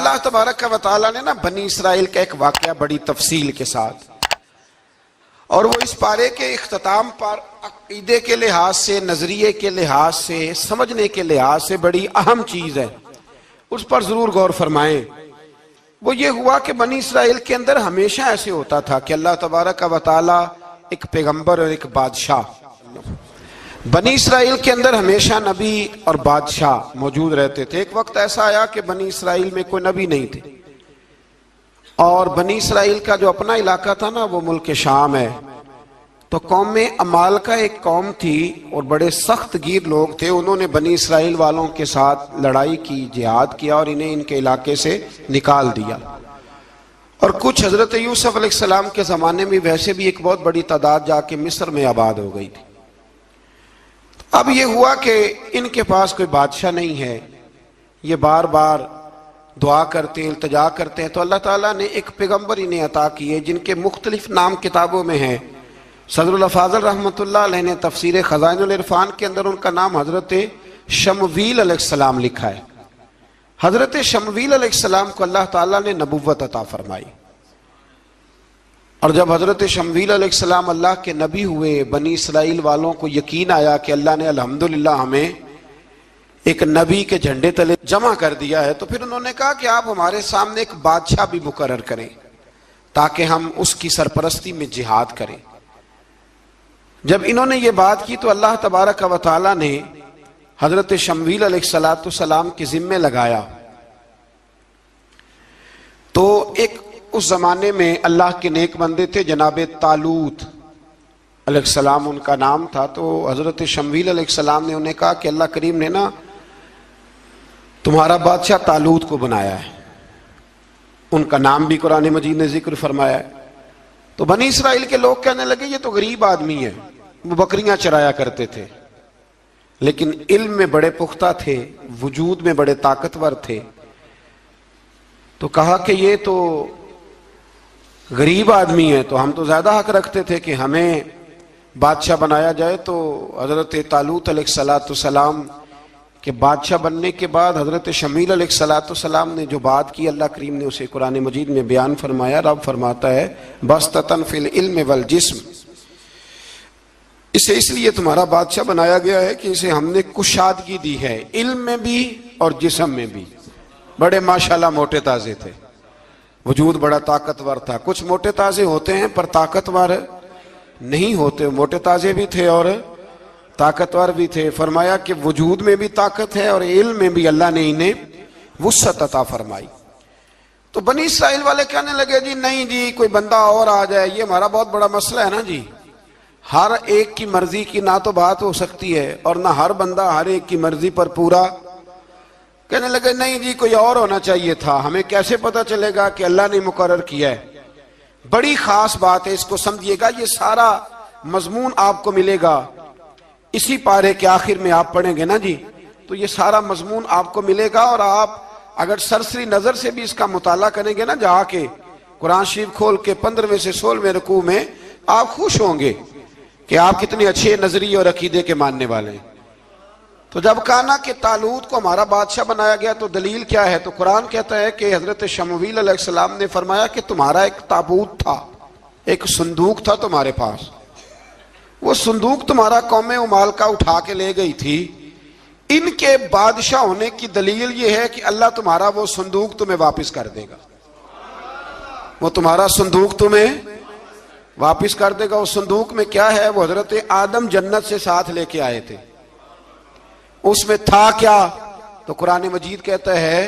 اللہ تبارک و تعالیٰ نے نا بنی اسرائیل کا ایک واقعہ بڑی تفصیل کے ساتھ، اور وہ اس پارے کے اختتام پر عقیدے کے لحاظ سے، نظریے کے لحاظ سے، سمجھنے کے لحاظ سے بڑی اہم چیز ہے، اس پر ضرور غور فرمائیں۔ وہ یہ ہوا کہ بنی اسرائیل کے اندر ہمیشہ ایسے ہوتا تھا کہ اللہ تبارک و تعالیٰ ایک پیغمبر اور ایک بادشاہ، بنی اسرائیل کے اندر ہمیشہ نبی اور بادشاہ موجود رہتے تھے۔ ایک وقت ایسا آیا کہ بنی اسرائیل میں کوئی نبی نہیں تھے، اور بنی اسرائیل کا جو اپنا علاقہ تھا نا وہ ملک شام ہے، تو قوم عمال کا ایک قوم تھی اور بڑے سخت گیر لوگ تھے، انہوں نے بنی اسرائیل والوں کے ساتھ لڑائی کی، جہاد کیا اور انہیں ان کے علاقے سے نکال دیا۔ اور کچھ حضرت یوسف علیہ السلام کے زمانے میں ویسے بھی ایک بہت بڑی تعداد جا کے مصر میں آباد ہو گئی تھی۔ اب یہ ہوا کہ ان کے پاس کوئی بادشاہ نہیں ہے، یہ بار بار دعا کرتے ہیں، التجا کرتے ہیں، تو اللہ تعالیٰ نے ایک پیغمبر انہیں عطا کیے جن کے مختلف نام کتابوں میں ہیں۔ صدر الافاضل رحمۃ اللہ علیہ نے تفسیر خزائن العرفان کے اندر ان کا نام حضرت شمویل علیہ السلام لکھا ہے۔ حضرت شمویل علیہ السلام کو اللہ تعالیٰ نے نبوت عطا فرمائی، اور جب حضرت شمویل علیہ السلام اللہ کے نبی ہوئے، بنی اسرائیل والوں کو یقین آیا کہ اللہ نے الحمدللہ ہمیں ایک نبی کے جھنڈے تلے جمع کر دیا ہے، تو پھر انہوں نے کہا کہ آپ ہمارے سامنے ایک بادشاہ بھی مقرر کریں تاکہ ہم اس کی سرپرستی میں جہاد کریں۔ جب انہوں نے یہ بات کی تو اللہ تبارک و تعالیٰ نے حضرت شمویل علیہ السلام کے ذمے لگایا۔ تو ایک اس زمانے میں اللہ کے نیک بندے تھے، جناب طالوت علیہ السلام ان کا نام تھا، تو حضرت شمویل علیہ السلام نے انہیں کہا کہ اللہ کریم نے نا تمہارا بادشاہ طالوت کو بنایا ہے، ان کا نام بھی قرآن مجید نے ذکر فرمایا ہے۔ تو بنی اسرائیل کے لوگ کہنے لگے یہ تو غریب آدمی ہے، وہ بکریاں چرایا کرتے تھے، لیکن علم میں بڑے پختہ تھے، وجود میں بڑے طاقتور تھے، تو کہا کہ یہ تو غریب آدمی ہے، تو ہم تو زیادہ حق رکھتے تھے کہ ہمیں بادشاہ بنایا جائے۔ تو حضرت طالوت علیہ السلام کے بادشاہ بننے کے بعد حضرت شمویل علیہ السلام نے جو بات کی، اللہ کریم نے اسے قرآن مجید میں بیان فرمایا۔ رب فرماتا ہے بسطۃ فی العلم والجسم، اسے اس لیے تمہارا بادشاہ بنایا گیا ہے کہ اسے ہم نے کشادگی دی ہے، علم میں بھی اور جسم میں بھی۔ بڑے ماشاءاللہ موٹے تازے تھے، وجود بڑا طاقتور تھا۔ کچھ موٹے تازے ہوتے ہیں پر طاقتور نہیں ہوتے، موٹے تازے بھی تھے اور طاقتور بھی تھے۔ فرمایا کہ وجود میں بھی طاقت ہے اور علم میں بھی اللہ نے انہیں وسعت عطا فرمائی۔ تو بنی اسرائیل والے کہنے لگے جی نہیں جی کوئی بندہ اور آ جائے، یہ ہمارا بہت بڑا مسئلہ ہے نا جی، ہر ایک کی مرضی کی نہ تو بات ہو سکتی ہے اور نہ ہر بندہ ہر ایک کی مرضی پر پورا۔ کہنے لگے نہیں جی کوئی اور ہونا چاہیے تھا، ہمیں کیسے پتہ چلے گا کہ اللہ نے مقرر کیا ہے؟ بڑی خاص بات ہے، اس کو سمجھیے گا، یہ سارا مضمون آپ کو ملے گا اسی پارے کے آخر میں، آپ پڑھیں گے نا جی تو یہ سارا مضمون آپ کو ملے گا، اور آپ اگر سرسری نظر سے بھی اس کا مطالعہ کریں گے نا، جا کے قرآن شریف کھول کے 15ویں سے 16ویں رکوع میں، آپ خوش ہوں گے کہ آپ کتنے اچھے نظریے اور عقیدے کے ماننے والے ہیں۔ تو جب کہا نا کہ طالوت کو ہمارا بادشاہ بنایا گیا تو دلیل کیا ہے، تو قرآن کہتا ہے کہ حضرت شمویل علیہ السلام نے فرمایا کہ تمہارا ایک تابوت تھا، ایک صندوق تھا تمہارے پاس، وہ صندوق تمہارا قوم عمال کا اٹھا کے لے گئی تھی، ان کے بادشاہ ہونے کی دلیل یہ ہے کہ اللہ تمہارا وہ صندوق تمہیں واپس کر دے گا، وہ تمہارا صندوق تمہیں واپس کر دے گا۔ اس صندوق میں کیا ہے؟ وہ حضرت آدم جنت سے ساتھ لے کے آئے تھے، اس میں تھا کیا؟ تو قرآن مجید کہتا ہے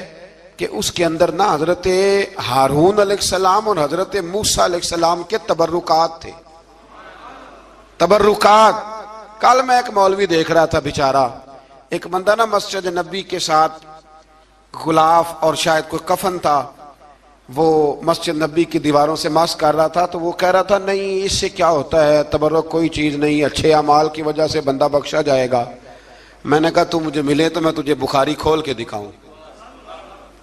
کہ اس کے اندر نا حضرت ہارون علیہ السلام اور حضرت موسیٰ علیہ السلام کے تبرکات تھے، تبرکات۔ کل میں ایک مولوی دیکھ رہا تھا بیچارہ، ایک بندہ نا مسجد نبی کے ساتھ غلاف اور شاید کوئی کفن تھا، وہ مسجد نبی کی دیواروں سے مس کر رہا تھا، تو وہ کہہ رہا تھا نہیں اس سے کیا ہوتا ہے، تبرک کوئی چیز نہیں، اچھے اعمال کی وجہ سے بندہ بخشا جائے گا۔ میں نے کہا تو مجھے ملے تو میں تجھے بخاری کھول کے دکھاؤں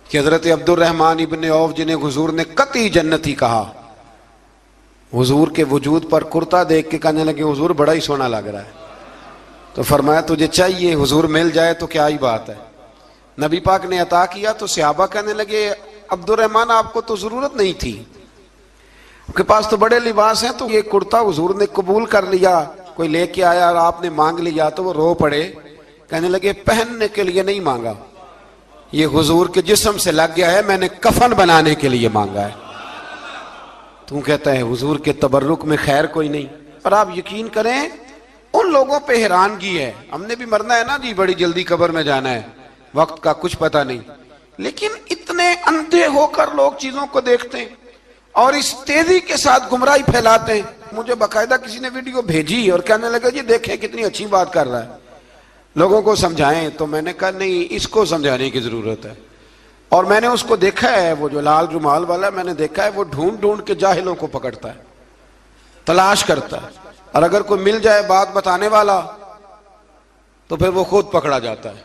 کہ حضرت عبد الرحمن ابن عوف جنہیں حضور نے قطعی جنتی کہا، حضور کے وجود پر کرتا دیکھ کے کہنے لگے حضور بڑا ہی سونا لگ رہا ہے، تو فرمایا تجھے چاہیے حضور مل جائے تو کیا ہی بات ہے۔ نبی پاک نے عطا کیا تو صحابہ کہنے لگے عبد الرحمن آپ کو تو ضرورت نہیں تھی، آپ کے پاس تو بڑے لباس ہیں، تو یہ کرتا حضور نے قبول کر لیا، کوئی لے کے آیا اور آپ نے مانگ لیا تو وہ رو پڑے، کہنے لگے پہننے کے لیے نہیں مانگا، یہ حضور کے جسم سے لگ گیا ہے، میں نے کفن بنانے کے لیے مانگا ہے۔ تو کہتا ہے حضور کے تبرک میں خیر کوئی نہیں۔ اور آپ یقین کریں ان لوگوں پہ حیرانگی ہے، ہم نے بھی مرنا ہے نا جی، بڑی جلدی قبر میں جانا ہے، وقت کا کچھ پتہ نہیں، لیکن اتنے اندھے ہو کر لوگ چیزوں کو دیکھتے ہیں اور اس تیزی کے ساتھ گمراہی پھیلاتے ہیں۔ مجھے باقاعدہ کسی نے ویڈیو بھیجی اور کہنے لگا جی دیکھیں کتنی اچھی بات کر رہا ہے، لوگوں کو سمجھائیں۔ تو میں نے کہا نہیں، اس کو سمجھانے کی ضرورت ہے۔ اور میں نے اس کو دیکھا ہے، وہ جو لال رومال والا، میں نے دیکھا ہے وہ ڈھونڈ ڈھونڈ کے جاہلوں کو پکڑتا ہے، تلاش کرتا ہے، اور اگر کوئی مل جائے بات بتانے والا تو پھر وہ خود پکڑا جاتا ہے،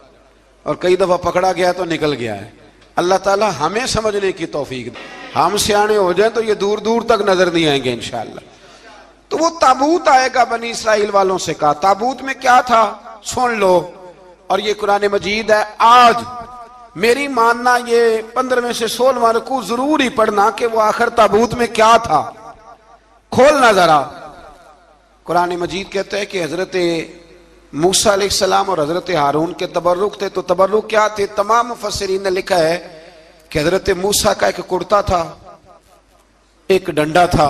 اور کئی دفعہ پکڑا گیا تو نکل گیا ہے۔ اللہ تعالی ہمیں سمجھنے کی توفیق دے، ہم سیانے ہو جائیں تو یہ دور دور تک نظر نہیں آئیں گے انشاءاللہ۔ تو وہ تابوت آئے گا، بنی اسرائیل والوں سے کہا تابوت میں کیا تھا سن لو، اور یہ قرآن مجید ہے۔ آج میری ماننا یہ 15 سے 16 رکوع ضرور ہی پڑھنا کہ وہ آخر تابوت میں کیا تھا، کھولنا ذرا۔ قرآن مجید کہتا ہے کہ حضرت موسیٰ علیہ السلام اور حضرت ہارون کے تبرک تھے، تو تبرک کیا تھے؟ تمام مفسرین نے لکھا ہے کہ حضرت موسیٰ کا ایک کرتا تھا، ایک ڈنڈا تھا،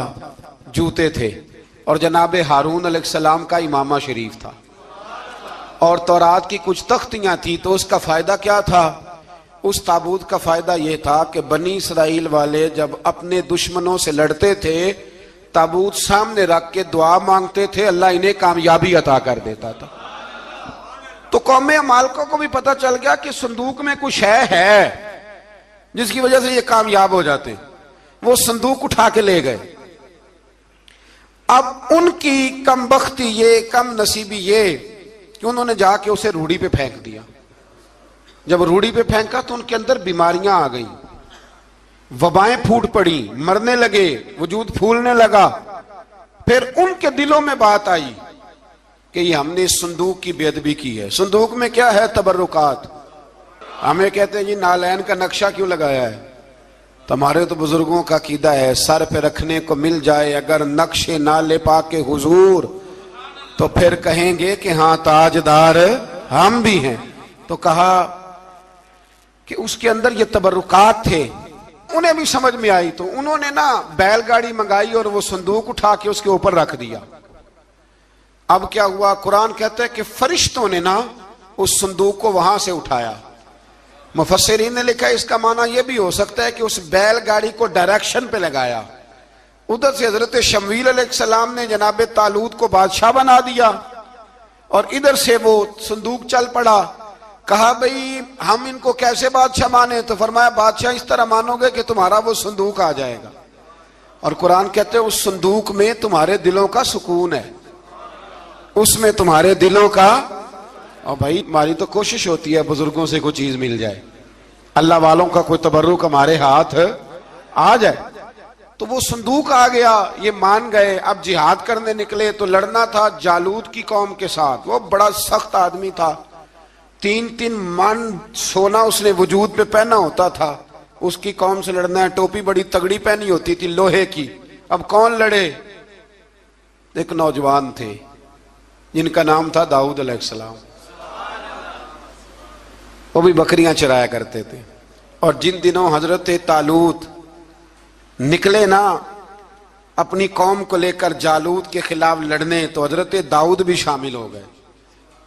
جوتے تھے، اور جناب ہارون علیہ السلام کا امامہ شریف تھا، اور تورات کی کچھ تختیاں تھی۔ تو اس کا فائدہ کیا تھا؟ اس تابوت کا فائدہ یہ تھا کہ بنی اسرائیل والے جب اپنے دشمنوں سے لڑتے تھے، تابوت سامنے رکھ کے دعا مانگتے تھے، اللہ انہیں کامیابی عطا کر دیتا تھا۔ تو قوم عمالقہ کو بھی پتہ چل گیا کہ صندوق میں کچھ ہے جس کی وجہ سے یہ کامیاب ہو جاتے ہیں، وہ صندوق اٹھا کے لے گئے۔ اب ان کی کم بختی یہ، کم نصیبی یہ کہ انہوں نے جا کے اسے روڑی پہ پھینک دیا۔ جب روڑی پہ پھینکا تو ان کے اندر بیماریاں آ گئیں، وبائیں پھوٹ پڑی، مرنے لگے، وجود پھولنے لگا۔ پھر ان کے دلوں میں بات آئی کہ یہ ہم نے اس صندوق کی بے ادبی کی ہے۔ صندوق میں کیا ہے؟ تبرکات۔ ہمیں کہتے ہیں جی نالین کا نقشہ کیوں لگایا ہے؟ تمہارے تو بزرگوں کا عقیدہ ہے سر پہ رکھنے کو مل جائے اگر نقش نالے پاک حضور تو پھر کہیں گے کہ ہاں تاجدار ہم بھی ہیں۔ تو کہا کہ اس کے اندر یہ تبرکات تھے، انہیں بھی سمجھ میں آئی، تو انہوں نے نا بیل گاڑی منگائی اور وہ صندوق اٹھا کے اس کے اوپر رکھ دیا۔ اب کیا ہوا؟ قرآن کہتا ہے کہ فرشتوں نے نا اس صندوق کو وہاں سے اٹھایا۔ مفسرین نے لکھا اس کا معنی یہ بھی ہو سکتا ہے کہ اس بیل گاڑی کو ڈائریکشن پہ لگایا، ادھر سے حضرت شمویل علیہ السلام نے جناب طالوت کو بادشاہ بنا دیا، اور ادھر سے وہ صندوق چل پڑا۔ کہا بھئی ہم ان کو کیسے بادشاہ مانے؟ تو فرمایا بادشاہ اس طرح مانو گے کہ تمہارا وہ صندوق آ جائے گا، اور قرآن کہتے ہیں اس صندوق میں تمہارے دلوں کا سکون ہے، اس میں تمہارے دلوں کا۔ اور بھائی ہماری تو کوشش ہوتی ہے بزرگوں سے کوئی چیز مل جائے، اللہ والوں کا کوئی تبرک ہمارے ہاتھ آ جائے۔ تو وہ صندوق آ گیا، یہ مان گئے۔ اب جہاد کرنے نکلے تو لڑنا تھا جالوت کی قوم کے ساتھ، وہ بڑا سخت آدمی تھا، 3 من سونا اس نے وجود پہ پہنا ہوتا تھا۔ اس کی قوم سے لڑنا ہے، ٹوپی بڑی تگڑی پہنی ہوتی تھی لوہے کی۔ اب کون لڑے؟ ایک نوجوان تھے جن کا نام تھا داؤد علیہ السلام، وہ بھی بکریاں چرایا کرتے تھے۔ اور جن دنوں حضرت طالوت نکلے نا اپنی قوم کو لے کر جالوت کے خلاف لڑنے، تو حضرت داؤد بھی شامل ہو گئے۔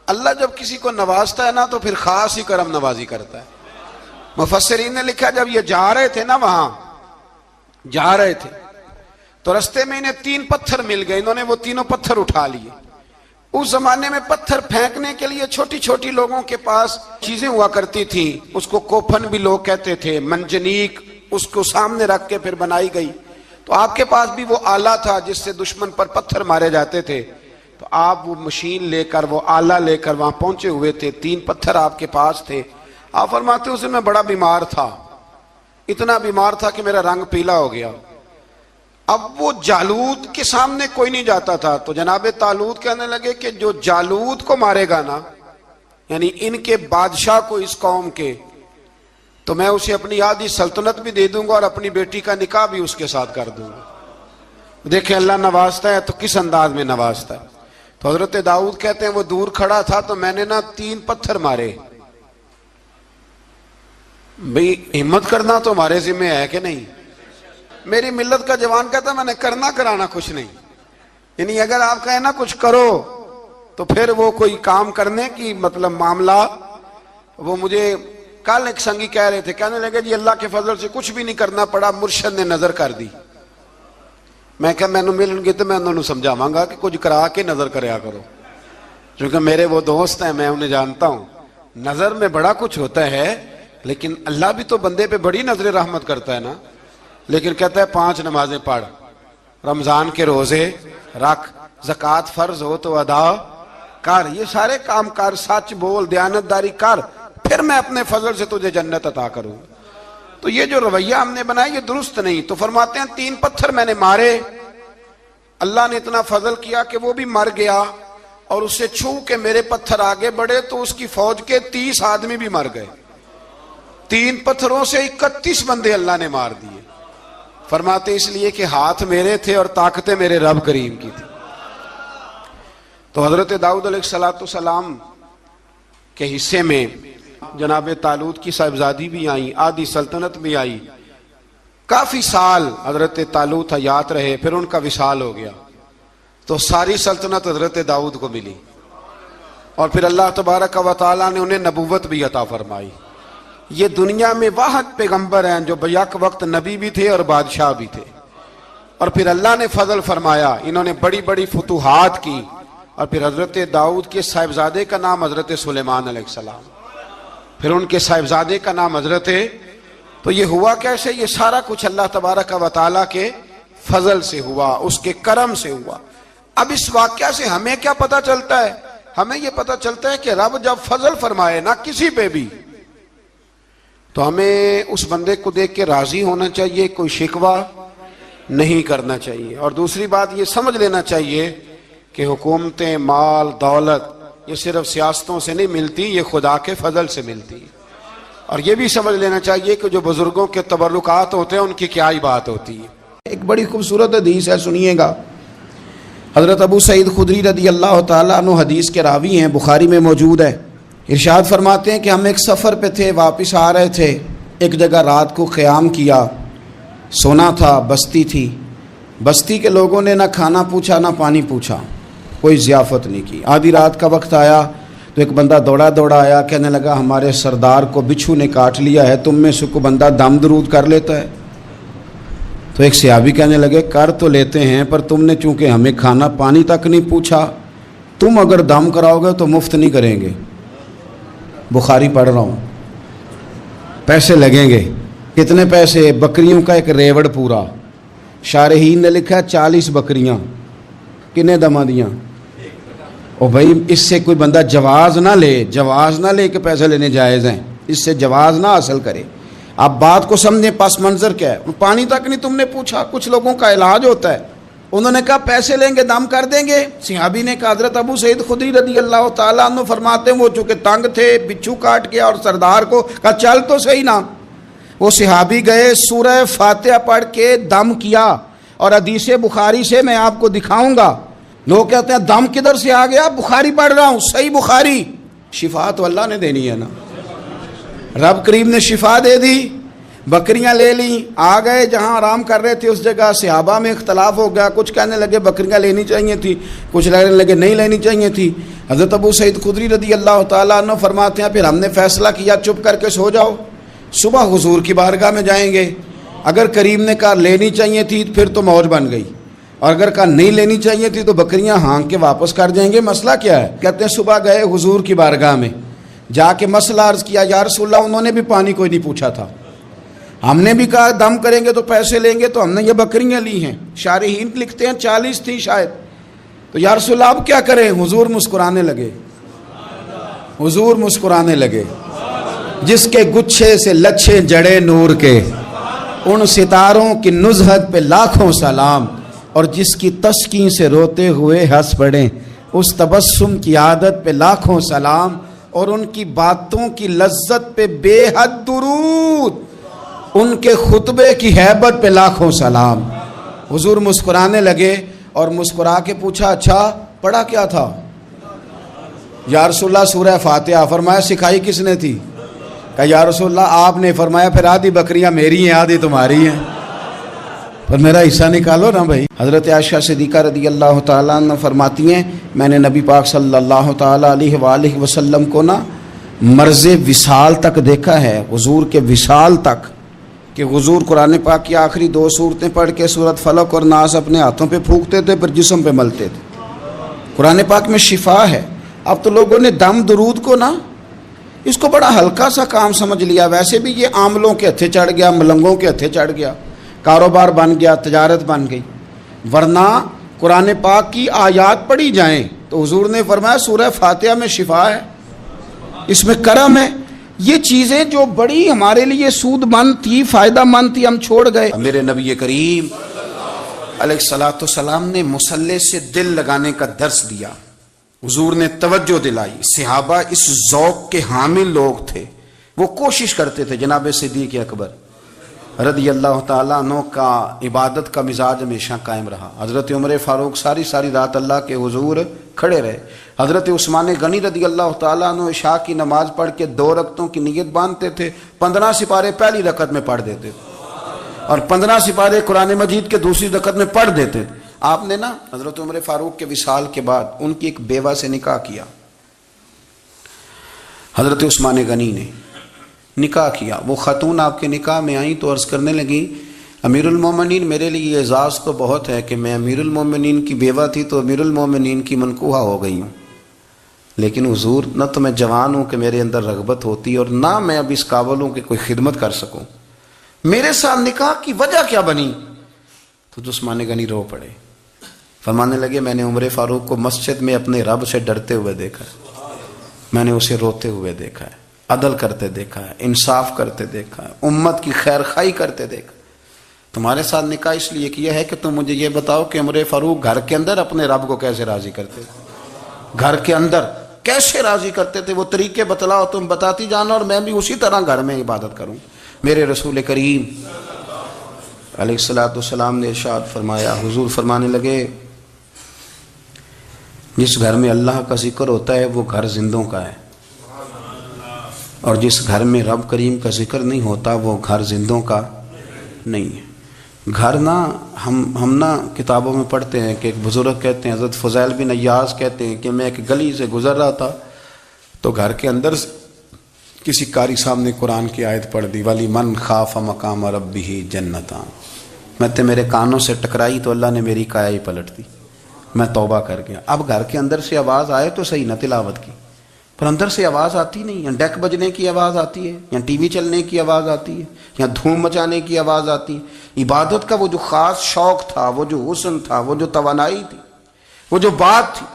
اللہ جب کسی کو نوازتا ہے نا تو پھر خاص ہی کرم نوازی کرتا ہے۔ مفسرین نے لکھا جب یہ جا رہے تھے نا، وہاں جا رہے تھے تو رستے میں انہیں 3 پتھر مل گئے، انہوں نے وہ تینوں پتھر اٹھا لیے۔ اس زمانے میں پتھر پھینکنے کے لیے چھوٹی چھوٹی لوگوں کے پاس چیزیں ہوا کرتی تھیں، اس کو کوپھن بھی لوگ کہتے تھے، منجنیق، اس کو سامنے رکھ کے پھر بنائی گئی۔ تو آپ کے پاس بھی وہ آلہ تھا جس سے دشمن پر پتھر مارے جاتے تھے، تو آپ وہ مشین لے کر، وہ آلہ لے کر وہاں پہنچے ہوئے تھے، 3 پتھر آپ کے پاس تھے۔ آپ فرماتے اس دن میں بڑا بیمار تھا، اتنا بیمار تھا کہ میرا رنگ پیلا ہو گیا۔ اب وہ جالوت کے سامنے کوئی نہیں جاتا تھا، تو جناب طالوت کہنے لگے کہ جو جالوت کو مارے گا نا، یعنی ان کے بادشاہ کو، اس قوم کے، تو میں اسے اپنی آدھی سلطنت بھی دے دوں گا اور اپنی بیٹی کا نکاح بھی اس کے ساتھ کر دوں گا۔ دیکھیں اللہ نوازتا ہے تو کس انداز میں نوازتا ہے۔ تو حضرت داؤد کہتے ہیں وہ دور کھڑا تھا تو میں نے 3 پتھر مارے۔ بھئی ہمت کرنا تو ہمارے ذمہ ہے کہ نہیں؟ میری ملت کا جوان کہتا ہے میں نے کرنا کرانا کچھ نہیں، یعنی اگر آپ کہیں نا کچھ کرو تو پھر وہ کوئی کام کرنے کی مطلب معاملہ۔ وہ مجھے کل ایک سنگی کہہ رہے تھے، کہنے لگے جی اللہ کے فضل سے کچھ بھی نہیں کرنا پڑا، مرشد نے نظر کر دی۔ میں کہا میں ملن گے تو میں انہوں نے سمجھاواں گا کہ کچھ کرا کے نظر کریا کرو، کیونکہ میرے وہ دوست ہیں، میں انہیں جانتا ہوں۔ نظر میں بڑا کچھ ہوتا ہے، لیکن اللہ بھی تو بندے پہ بڑی نظر رحمت کرتا ہے نا۔ لیکن کہتا ہے 5 نمازیں پڑھ، رمضان کے روزے رکھ، زکوٰۃ فرض ہو تو ادا کر، یہ سارے کام کر، سچ بول، دیانتداری کر، پھر میں اپنے فضل سے تجھے جنت عطا کروں۔ تو یہ جو رویہ ہم نے بنایا یہ درست نہیں۔ تو فرماتے ہیں 3 پتھر میں نے مارے، اللہ نے اتنا فضل کیا کہ وہ بھی مر گیا، اور اسے چھو کے میرے پتھر آگے بڑھے تو اس کی فوج کے 30 آدمی بھی مر گئے۔ 3 پتھروں سے 31 بندے اللہ نے مار دیے۔ فرماتے اس لیے کہ ہاتھ میرے تھے اور طاقتیں میرے رب کریم کی تھی۔ تو حضرت داؤد علیہ السلام کے حصے میں جناب طالوت کی صاحبزادی بھی آئیں، آدھی سلطنت بھی آئی۔ کافی سال حضرت طالوت حیات رہے، پھر ان کا وصال ہو گیا، تو ساری سلطنت حضرت داؤد کو ملی، اور پھر اللہ تبارک و تعالیٰ نے انہیں نبوت بھی عطا فرمائی۔ یہ دنیا میں واحد پیغمبر ہیں جو بیک وقت نبی بھی تھے اور بادشاہ بھی تھے، اور پھر اللہ نے فضل فرمایا، انہوں نے بڑی بڑی فتوحات کی، اور پھر حضرت داؤد کے صاحبزادے کا نام حضرت سلیمان علیہ السلام، پھر ان کے صاحبزادے کا نام حضرت۔ تو یہ ہوا کیسے؟ یہ سارا کچھ اللہ تبارک و تعالیٰ کے فضل سے ہوا، اس کے کرم سے ہوا۔ اب اس واقعہ سے ہمیں کیا پتہ چلتا ہے؟ ہمیں یہ پتہ چلتا ہے کہ رب جب فضل فرمائے نہ کسی پہ بھی، تو ہمیں اس بندے کو دیکھ کے راضی ہونا چاہیے، کوئی شکوہ نہیں کرنا چاہیے۔ اور دوسری بات یہ سمجھ لینا چاہیے کہ حکومتیں، مال، دولت یہ صرف سیاستوں سے نہیں ملتی، یہ خدا کے فضل سے ملتی ہے۔ اور یہ بھی سمجھ لینا چاہیے کہ جو بزرگوں کے تبرکات ہوتے ہیں ان کی کیا ہی بات ہوتی ہے۔ ایک بڑی خوبصورت حدیث ہے، سنیے گا۔ حضرت ابو سعید خدری رضی اللہ تعالیٰ عنہ حدیث کے راوی ہیں، بخاری میں موجود ہے۔ ارشاد فرماتے ہیں کہ ہم ایک سفر پہ تھے، واپس آ رہے تھے، ایک جگہ رات کو قیام کیا، سونا تھا، بستی تھی۔ بستی کے لوگوں نے نہ کھانا پوچھا نہ پانی پوچھا، کوئی ضیافت نہیں کی۔ آدھی رات کا وقت آیا تو ایک بندہ دوڑا دوڑا آیا، کہنے لگا ہمارے سردار کو بچھو نے کاٹ لیا ہے، تم میں سے کوئی بندہ دم درود کر لیتا ہے؟ تو ایک صحابی کہنے لگے کر تو لیتے ہیں، پر تم نے چونکہ ہمیں کھانا پانی تک نہیں پوچھا، تم اگر دم کراؤ گے تو مفت نہیں کریں گے۔ بخاری پڑھ رہا ہوں، پیسے لگیں گے۔ کتنے پیسے؟ بکریوں کا ایک ریوڑ پورا۔ شارحین نے لکھا 40 بکریاں۔ کنے دما دیاں؟ او بھائی اس سے کوئی بندہ جواز نہ لے کہ پیسے لینے جائز ہیں، اس سے جواز نہ حاصل کرے۔ آپ بات کو سمجھیں، پس منظر کیا ہے؟ پانی تک نہیں تم نے پوچھا۔ کچھ لوگوں کا علاج ہوتا ہے، انہوں نے کہا پیسے لیں گے دم کر دیں گے۔ صحابی نے کہا، حضرت ابو سعید خدری رضی اللہ تعالیٰ عنہ فرماتے ہیں وہ چونکہ تنگ تھے، بچھو کاٹ گیا، اور سردار کو کہا چل تو صحیح نا۔ وہ صحابی گئے، سورہ فاتحہ پڑھ کے دم کیا، اور حدیث بخاری سے میں آپ کو دکھاؤں گا۔ لوگ کہتے ہیں دم کدھر سے آ گیا؟ بخاری پڑھ رہا ہوں، صحیح بخاری۔ شفا تو اللہ نے دینی ہے نا، رب کریم نے شفا دے دی۔ بکریاں لے لیں، آ گئے جہاں آرام کر رہے تھے اس جگہ۔ صحابہ میں اختلاف ہو گیا، کچھ کہنے لگے بکریاں لینی چاہیے تھی، کچھ کہنے لگے نہیں لینی چاہیے تھی۔ حضرت ابو سعید خدری رضی اللہ تعالیٰ عنہ فرماتے ہیں پھر ہم نے فیصلہ کیا چپ کر کے سو جاؤ، صبح حضور کی بارگاہ میں جائیں گے۔ اگر کریم نے کہا لینی چاہیے تھی پھر تو موج بن گئی، اور اگر کہا نہیں لینی چاہیے تھی تو بکریاں ہانک کے واپس کر جائیں گے۔ مسئلہ کیا ہے؟ کہتے ہیں صبح گئے حضور کی بارگاہ میں، جا کے مسئلہ عرض کیا، یا رسول اللہ انہوں نے بھی پانی کوئی نہیں پوچھا تھا، ہم نے بھی کہا دم کریں گے تو پیسے لیں گے، تو ہم نے یہ بکریاں لی ہیں۔ شارحین لکھتے ہیں 40 تھی شاید۔ تو یا رسول اللہ اب کیا کریں؟ حضور مسکرانے لگے، حضور مسکرانے لگے۔ جس کے گچھے سے لچھے جڑے نور کے، ان ستاروں کی نزہت پہ لاکھوں سلام، اور جس کی تسکین سے روتے ہوئے ہنس پڑیں، اس تبسم کی عادت پہ لاکھوں سلام، اور ان کی باتوں کی لذت پہ بے حد درود، ان کے خطبے کی ہیبت پہ لاکھوں سلام۔ حضور مسکرانے لگے اور مسکرا کے پوچھا اچھا پڑھا کیا تھا؟ یا رسول اللہ سورہ فاتحہ۔ فرمایا سکھائی کس نے تھی؟ کہا یا رسول اللہ آپ نے۔ فرمایا پھر آدھی بکریاں میری ہیں آدھی تمہاری ہیں، پر میرا حصہ نکالو نا بھائی۔ حضرت عائشہ صدیقہ رضی اللہ تعالیٰ عنہ فرماتی ہیں میں نے نبی پاک صلی اللہ تعالیٰ علیہ وآلہ وسلم کو نا مرض وصال تک دیکھا ہے، حضور کے وصال تک، کہ حضور قرآن پاک کی آخری 2 سورتیں پڑھ کے سورت فلق اور ناس اپنے ہاتھوں پہ پھونکتے تھے پھر جسم پہ ملتے تھے۔ قرآن پاک میں شفا ہے۔ اب تو لوگوں نے دم درود کو نا اس کو بڑا ہلکا سا کام سمجھ لیا۔ ویسے بھی یہ عاملوں کے ہتھے چڑھ گیا، ملنگوں کے ہتھے چڑھ گیا، کاروبار بن گیا، تجارت بن گئی۔ ورنہ قرآن پاک کی آیات پڑھی جائیں تو حضور نے فرمایا سورہ فاتحہ میں شفا ہے، اس میں کرم ہے۔ یہ چیزیں جو بڑی ہمارے لیے سود مند تھی، فائدہ مند تھی، ہم چھوڑ گئے۔ میرے نبی کریم علیہ الصلوۃ والسلام نے مصلی سے دل لگانے کا درس دیا، حضور نے توجہ دلائی۔ صحابہ اس ذوق کے حامل لوگ تھے، وہ کوشش کرتے تھے۔ جناب صدیق اکبر رضی اللہ تعالیٰ عنہ کا عبادت کا مزاج ہمیشہ قائم رہا۔ حضرت عمر فاروق ساری رات اللہ کے حضور کھڑے رہے۔ حضرت عثمان غنی رضی اللہ تعالیٰ عنہ عشاء کی نماز پڑھ کے 2 رکعتوں کی نیت باندھتے تھے، 15 سپارے پہلی رکعت میں پڑھ دیتے تھے اور 15 سپارے قرآن مجید کے دوسری رکعت میں پڑھ دیتے تھے۔ آپ نے نا حضرت عمر فاروق کے وصال کے بعد ان کی ایک بیوہ سے نکاح کیا، حضرت عثمان غنی نے نکاح کیا۔ وہ خاتون آپ کے نکاح میں آئیں تو عرض کرنے لگیں امیر المومنین میرے لیے یہ اعزاز تو بہت ہے کہ میں امیر المومنین کی بیوہ تھی تو امیر المومنین کی منکوحہ ہو گئی ہوں، لیکن حضور نہ تو میں جوان ہوں کہ میرے اندر رغبت ہوتی اور نہ میں اب اس قابل ہوں کہ کوئی خدمت کر سکوں، میرے ساتھ نکاح کی وجہ کیا بنی؟ تو عثمان غنی رو پڑے، فرمانے لگے میں نے عمر فاروق کو مسجد میں اپنے رب سے ڈرتے ہوئے دیکھا ہے، میں نے اسے روتے ہوئے دیکھا ہے، عدل کرتے دیکھا ہے، انصاف کرتے دیکھا ہے، امت کی خیر خواہی کرتے دیکھا۔ تمہارے ساتھ نکاح اس لیے کیا ہے کہ تم مجھے یہ بتاؤ کہ عمر فاروق گھر کے اندر اپنے رب کو کیسے راضی کرتے تھے، گھر کے اندر کیسے راضی کرتے تھے، وہ طریقے بتلاؤ، تم بتاتی جانا اور میں بھی اسی طرح گھر میں عبادت کروں۔ میرے رسول کریم علیہ الصلوۃ والسلام نے ارشاد فرمایا، حضور فرمانے لگے جس گھر میں اللہ کا ذکر ہوتا ہے وہ گھر زندوں کا ہے، اور جس گھر میں رب کریم کا ذکر نہیں ہوتا وہ گھر زندوں کا نہیں ہے۔ گھر نا ہم نا کتابوں میں پڑھتے ہیں کہ ایک بزرگ کہتے ہیں، حضرت فضیل بن ایاز کہتے ہیں کہ میں ایک گلی سے گزر رہا تھا تو گھر کے اندر کسی قاری صاحب نے قرآن کی آیت پڑھ دی وَلِمَنْ خَافَ مَقَامَ رَبِّهِ جَنَّتَانِ، میں میرے کانوں سے ٹکرائی تو اللہ نے میری کایا ہی پلٹ دی، میں توبہ کر گیا۔ اب گھر کے اندر سے آواز آئے تو صحیح نہ تلاوت کی، پر اندر سے آواز آتی نہیں، یا ڈیک بجنے کی آواز آتی ہے، یا ٹی وی چلنے کی آواز آتی ہے، یا دھوم مچانے کی آواز آتی ہے۔ عبادت کا وہ جو خاص شوق تھا، وہ جو حسن تھا، وہ جو توانائی تھی، وہ جو بات تھی۔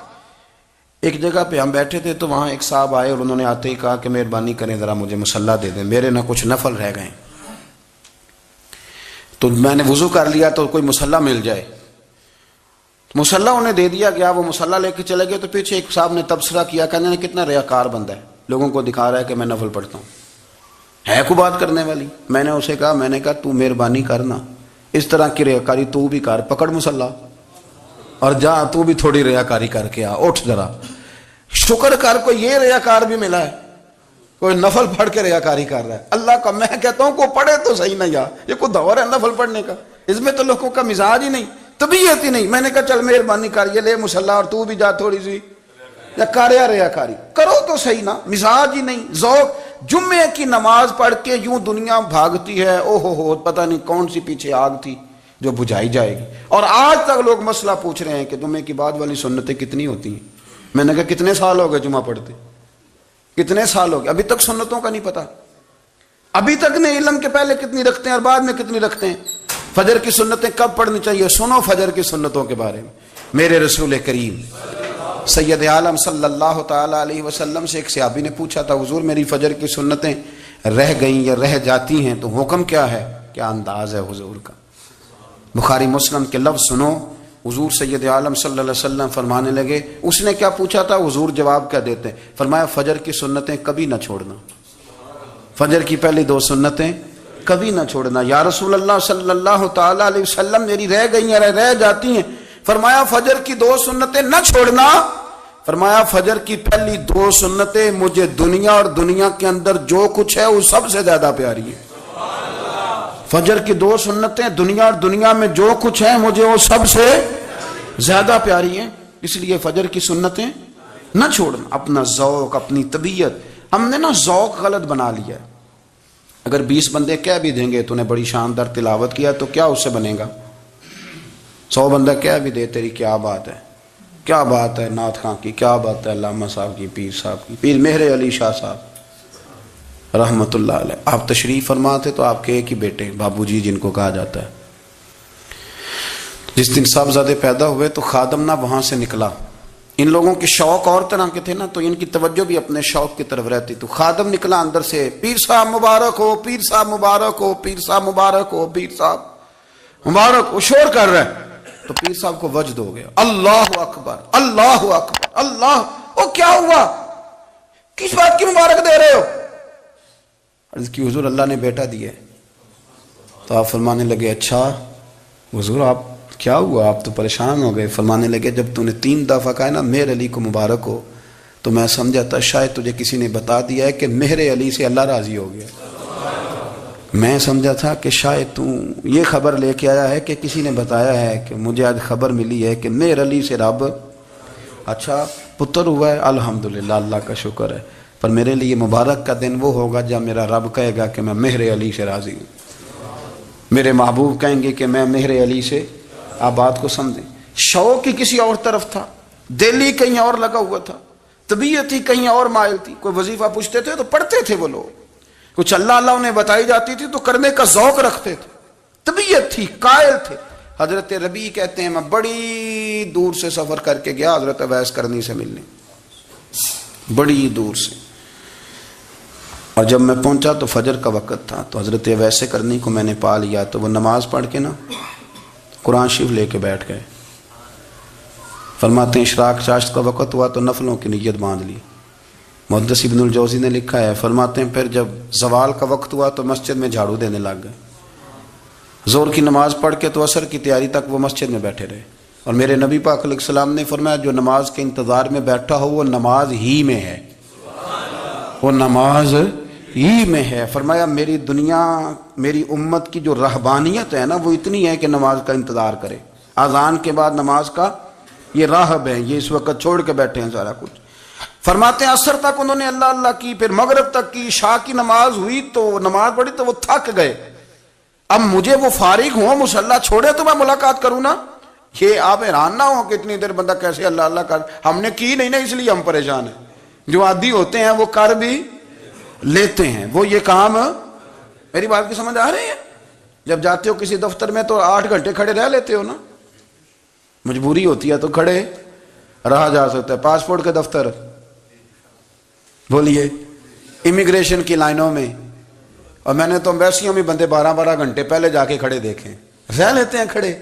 ایک جگہ پہ ہم بیٹھے تھے تو وہاں ایک صاحب آئے اور انہوں نے آتے ہی کہا کہ مہربانی کریں ذرا مجھے مصلی دے دیں، میرے نہ کچھ نفل رہ گئے۔ تو میں نے وضو کر لیا تو کوئی مصلی مل جائے، مصلی انہیں دے دیا گیا، وہ مصلی لے کے چلے گئے تو پیچھے ایک صاحب نے تبصرہ کیا، کہنے نے کتنا ریاکار بندہ ہے، لوگوں کو دکھا رہا ہے کہ میں نفل پڑھتا ہوں، ہے کوئی بات کرنے والی؟ میں نے اسے کہا، میں نے کہا تو مہربانی کرنا اس طرح کی ریاکاری تو بھی کر، پکڑ مصلی اور جا تو بھی تھوڑی ریاکاری کر کے آ، اٹھ ذرا شکر کر، کوئی یہ ریاکار بھی ملا ہے، کوئی نفل پڑھ کے ریاکاری کر رہا ہے اللہ کا۔ میں کہتا ہوں کو پڑھے تو صحیح نہ، یہ کوئی دور ہے نفل پڑھنے کا؟ اس میں تو لوگوں کا مزاج ہی نہیں، طبیعت ہی نہیں۔ میں نے کہا چل مہربانی کر، یہ لے مصلی اور تو بھی جا تھوڑی سی یا کاریا ریاکاری کرو تو صحیح نا، مزاج ہی نہیں، ذوق۔ جمعے کی نماز پڑھ کے یوں دنیا بھاگتی ہے، او ہو پتہ نہیں کون سی پیچھے آگ تھی جو بجھائی جائے گی، اور آج تک لوگ مسئلہ پوچھ رہے ہیں کہ جمعے کی بعد والی سنتیں کتنی ہوتی ہیں۔ میں نے کہا کتنے سال ہو گئے جمعہ پڑھتے، کتنے سال ہو گئے، ابھی تک سنتوں کا نہیں پتا، ابھی تک نہیں علم کے پہلے کتنی رکھتے ہیں اور بعد میں کتنی رکھتے ہیں۔ فجر کی سنتیں کب پڑھنی چاہیے، سنو فجر کی سنتوں کے بارے میں۔ میرے رسول کریم سید عالم صلی اللہ تعالی علیہ وسلم سے ایک صحابی نے پوچھا تھا، حضور میری فجر کی سنتیں رہ گئیں یا رہ جاتی ہیں تو حکم کیا ہے؟ کیا انداز ہے حضور کا؟ بخاری مسلم کے لفظ سنو، حضور سید عالم صلی اللہ علیہ وسلم فرمانے لگے، اس نے کیا پوچھا تھا، حضور جواب کیا دیتے ہیں؟ فرمایا فجر کی سنتیں کبھی نہ چھوڑنا، فجر کی پہلی 2 سنتیں کبھی نہ چھوڑنا۔ یا رسول اللہ صلی اللہ تعالی علیہ وسلم میری رہ گئی ہیں، رہ جاتی ہیں۔ فرمایا فجر کی 2 سنتیں نہ چھوڑنا، فرمایا فجر کی پہلی 2 سنتیں مجھے دنیا اور دنیا کے اندر جو کچھ ہے وہ سب سے زیادہ پیاری ہے۔ فجر کی 2 سنتیں دنیا اور دنیا میں جو کچھ ہے مجھے وہ سب سے زیادہ پیاری ہیں، اس لیے فجر کی سنتیں نہ چھوڑنا۔ اپنا ذوق، اپنی طبیعت، ہم نے نا ذوق غلط بنا لیا ہے۔ اگر 20 بندے کہہ بھی دیں گے تو نے بڑی شاندار تلاوت کیا تو کیا اس سے بنے گا؟ 100 بندہ کہہ بھی دے تیری کیا بات ہے، کیا بات ہے نعت خاں کی، کیا بات ہے علامہ صاحب کی، پیر صاحب کی، پیر مہر علی شاہ صاحب رحمت اللہ علیہ۔ آپ تشریف فرما تھے تو آپ کے ایک ہی بیٹے بابو جی جن کو کہا جاتا ہے، جس دن صاحبزادے پیدا ہوئے تو خادم نہ وہاں سے نکلا۔ ان لوگوں کے شوق اور طرح کے تھے نا، تو ان کی توجہ بھی اپنے شوق کی طرف رہتی۔ تو خادم نکلا اندر سے، پیر صاحب مبارک ہو، پیر صاحب مبارک ہو، پیر صاحب مبارک ہو، پیر صاحب مبارک ہو، شور کر رہے ہیں۔ تو پیر صاحب کو وجد ہو گیا، اللہ اکبر اللہ اکبر اللہ، وہ کیا ہوا، کس بات کی مبارک دے رہے ہو؟ عرض کی حضور اللہ نے بیٹا دیا ہے۔ تو آپ فرمانے لگے اچھا حضور آپ کیا ہوا، آپ تو پریشان ہو گئے۔ فرمانے لگے جب تو نے 3 دفعہ کہا نا مہر علی کو مبارک ہو، تو میں سمجھا تھا شاید تجھے کسی نے بتا دیا ہے کہ مہر علی سے اللہ راضی ہو گیا۔ میں سمجھا تھا کہ شاید تو یہ خبر لے کے آیا ہے کہ کسی نے بتایا ہے کہ مجھے آج خبر ملی ہے کہ مہر علی سے رب اچھا پتر ہوا ہے، الحمدللہ اللہ کا شکر ہے، پر میرے لیے مبارک کا دن وہ ہوگا جب میرا رب کہے گا کہ میں مہر علی سے راضی ہوں، میرے محبوب کہیں گے کہ میں مہر علی سے۔ آپ بات کو سمجھیں، شوق ہی کسی اور طرف تھا، دل ہی کہیں اور لگا ہوا تھا، طبیعت ہی کہیں اور مائل تھی۔ کوئی وظیفہ پوچھتے تھے تو پڑھتے تھے وہ لوگ، کچھ اللہ اللہ انہیں بتائی جاتی تھی تو کرنے کا ذوق رکھتے تھے، طبیعت تھی، قائل تھے۔ حضرت ربیع کہتے ہیں میں بڑی دور سے سفر کر کے گیا حضرت اویس کرنی سے ملنے، بڑی دور سے، اور جب میں پہنچا تو فجر کا وقت تھا، تو حضرت اویس کرنی کو میں نے پا لیا، تو وہ نماز پڑھ کے نا قرآن شریف لے کے بیٹھ گئے۔ فرماتے ہیں اشراق چاشت کا وقت ہوا تو نفلوں کی نیت باندھ لی۔ محدث ابن الجوزی نے لکھا ہے، فرماتے ہیں پھر جب زوال کا وقت ہوا تو مسجد میں جھاڑو دینے لگ گئے، زور کی نماز پڑھ کے تو عصر کی تیاری تک وہ مسجد میں بیٹھے رہے۔ اور میرے نبی پاک علیہ السلام نے فرمایا جو نماز کے انتظار میں بیٹھا ہو وہ نماز ہی میں ہے، وہ نماز ہی میں ہے۔ فرمایا میری دنیا، میری امت کی جو رہبانیت ہے نا وہ اتنی ہے کہ نماز کا انتظار کرے، اذان کے بعد نماز کا یہ راہب ہے، یہ اس وقت چھوڑ کے بیٹھے ہیں سارا کچھ۔ فرماتے ہیں عصر تک انہوں نے اللہ اللہ کی، پھر مغرب تک کی، عشاء کی نماز ہوئی تو نماز پڑھی تو وہ تھک گئے۔ اب مجھے وہ فارغ ہوں، مصلی چھوڑے تو میں ملاقات کروں نا۔ یہ آپ حیران نہ ہو کہ اتنی دیر بندہ کیسے اللہ اللہ کر، ہم نے کی نہیں نا اس لیے ہم پریشان ہیں۔ جو عادی ہوتے ہیں وہ کر بھی لیتے ہیں، وہ یہ کام، میری بات کی سمجھ آ رہی ہے؟ جب جاتے ہو کسی دفتر میں تو 8 گھنٹے کھڑے رہ لیتے ہو نا، مجبوری ہوتی ہے تو کھڑے رہا جا سکتا ہے۔ پاسپورٹ کے دفتر بولیے، امیگریشن کی لائنوں میں، اور میں نے تو ایمبیسیوں میں بندے 12 گھنٹے پہلے جا کے کھڑے دیکھیں، رہ لیتے ہیں کھڑے۔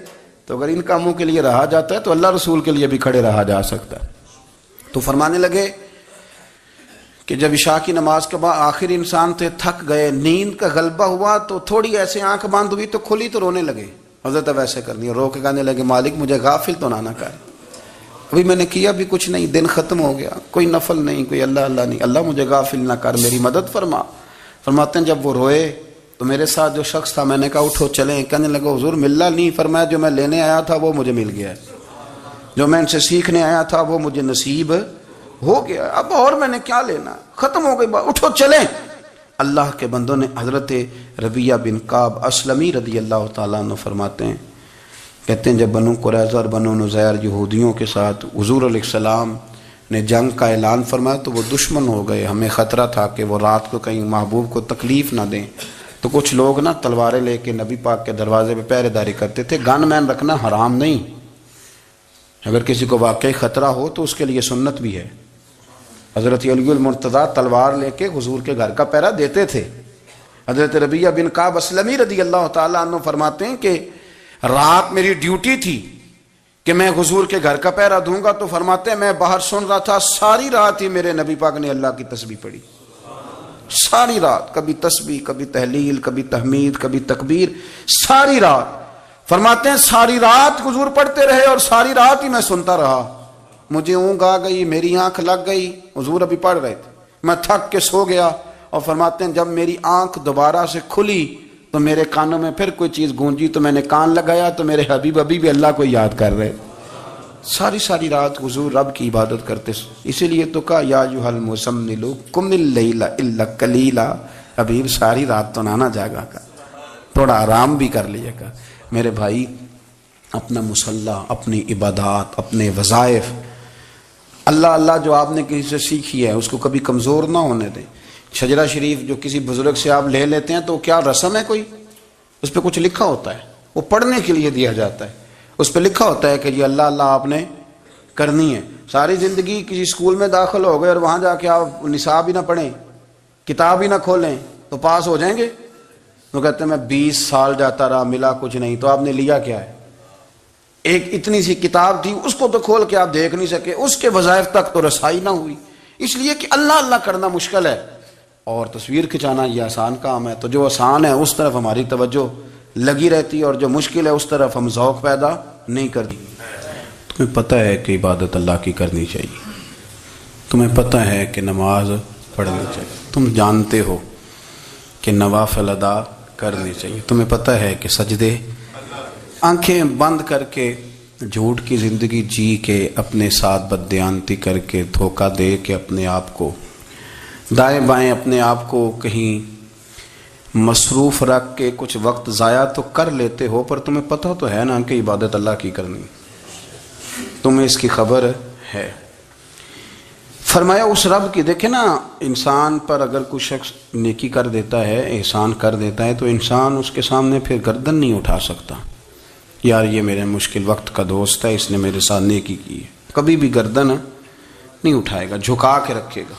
تو اگر ان کاموں کے لیے رہا جاتا ہے تو اللہ رسول کے لیے بھی کھڑے رہا جا سکتا ہے۔ تو فرمانے لگے کہ جب عشاء کی نماز کے بعد آخر انسان تھے، تھک گئے، نیند کا غلبہ ہوا تو تھوڑی ایسے آنکھ بند ہوئی تو کھلی تو رونے لگے۔ حضرت ویسے کرنی رو کے کہنے لگے مالک مجھے غافل تو نہ کر، ابھی میں نے کیا بھی کچھ نہیں، دن ختم ہو گیا، کوئی نفل نہیں، کوئی اللہ اللہ نہیں، اللہ مجھے غافل نہ کر، میری مدد فرما۔ فرماتے ہیں جب وہ روئے تو میرے ساتھ جو شخص تھا میں نے کہا اٹھو چلیں، کہنے لگا حضور ملنا نہیں، فرمایا جو میں لینے آیا تھا وہ مجھے مل گیا ہے، جو میں ان سے سیکھنے آیا تھا وہ مجھے نصیب ہو گیا، اب اور میں نے کیا لینا، ختم ہو گئی بات، اٹھو چلیں۔ اللہ کے بندوں نے حضرت ربیعہ بن کعب اسلمی رضی اللہ تعالیٰ عنہ فرماتے ہیں، کہتے ہیں جب بنو قریظہ اور بنو نذیر یہودیوں کے ساتھ حضور علیہ السلام نے جنگ کا اعلان فرمایا تو وہ دشمن ہو گئے، ہمیں خطرہ تھا کہ وہ رات کو کہیں محبوب کو تکلیف نہ دیں، تو کچھ لوگ نا تلواریں لے کے نبی پاک کے دروازے پہ پہرے داری کرتے تھے۔ گن مین رکھنا حرام نہیں، اگر کسی کو واقعی خطرہ ہو تو اس کے لیے سنت بھی ہے۔ حضرت علی المرتضیٰ تلوار لے کے حضور کے گھر کا پہرا دیتے تھے۔ حضرت ربیعہ بن کعب اسلمی رضی اللہ تعالیٰ عنہ فرماتے ہیں کہ رات میری ڈیوٹی تھی کہ میں حضور کے گھر کا پہرا دوں گا، تو فرماتے ہیں میں باہر سن رہا تھا، ساری رات ہی میرے نبی پاک نے اللہ کی تسبیح پڑھی، ساری رات، کبھی تسبیح، کبھی تحلیل، کبھی تحمید، کبھی تکبیر، ساری رات۔ فرماتے ہیں ساری رات حضور پڑھتے رہے اور ساری رات ہی میں سنتا رہا، مجھے اونگ آ گئی، میری آنکھ لگ گئی، حضور ابھی پڑھ رہے تھے، میں تھک کے سو گیا۔ اور فرماتے ہیں جب میری آنکھ دوبارہ سے کھلی تو میرے کانوں میں پھر کوئی چیز گونجی، تو میں نے کان لگایا تو میرے حبیب ابھی بھی اللہ کو یاد کر رہے۔ ساری رات حضور رب کی عبادت کرتے، اسی لیے تو کہا یا ایھا المزمل قم اللیل الا قلیلا، حبیب ساری رات تو نہ جاگا کا، تھوڑا آرام بھی کر لیا کا۔ میرے بھائی اپنا مصلی، اپنی عبادات، اپنے وظائف، اللہ اللہ جو آپ نے کسی سے سیکھی ہے اس کو کبھی کمزور نہ ہونے دیں۔ شجرہ شریف جو کسی بزرگ سے آپ لے لیتے ہیں تو کیا رسم ہے کوئی؟ اس پہ کچھ لکھا ہوتا ہے، وہ پڑھنے کے لیے دیا جاتا ہے، اس پہ لکھا ہوتا ہے کہ یہ اللہ اللہ آپ نے کرنی ہے۔ ساری زندگی کسی اسکول میں داخل ہو گئے اور وہاں جا کے آپ نصاب ہی نہ پڑھیں، کتاب ہی نہ کھولیں تو پاس ہو جائیں گے؟ وہ کہتے ہیں میں 20 سال جاتا رہا ملا کچھ نہیں، تو آپ نے لیا کیا ہے؟ ایک اتنی سی کتاب تھی، اس کو تو کھول کے آپ دیکھ نہیں سکے، اس کے وظائف تک تو رسائی نہ ہوئی، اس لیے کہ اللہ اللہ کرنا مشکل ہے اور تصویر کھنچانا یہ آسان کام ہے۔ تو جو آسان ہے اس طرف ہماری توجہ لگی رہتی ہے اور جو مشکل ہے اس طرف ہم ذوق پیدا نہیں کرتی۔ تمہیں پتہ ہے کہ عبادت اللہ کی کرنی چاہیے، تمہیں پتہ ہے کہ نماز پڑھنی چاہیے، تم جانتے ہو کہ نوافل ادا کرنی چاہیے، تمہیں پتہ ہے کہ سجدے، آنکھیں بند کر کے جھوٹ کی زندگی جی کے، اپنے ساتھ بددیانتی کر کے، دھوکہ دے کے اپنے آپ کو دائیں بائیں، اپنے آپ کو کہیں مصروف رکھ کے کچھ وقت ضائع تو کر لیتے ہو، پر تمہیں پتہ تو ہے نا کہ عبادت اللہ کی کرنی، تمہیں اس کی خبر ہے۔ فرمایا اس رب کی، دیکھیں نا انسان پر اگر کوئی شخص نیکی کر دیتا ہے، احسان کر دیتا ہے، تو انسان اس کے سامنے پھر گردن نہیں اٹھا سکتا، یار یہ میرے مشکل وقت کا دوست ہے، اس نے میرے ساتھ نیکی کی ہے، کبھی بھی گردن نہیں اٹھائے گا، جھکا کے رکھے گا۔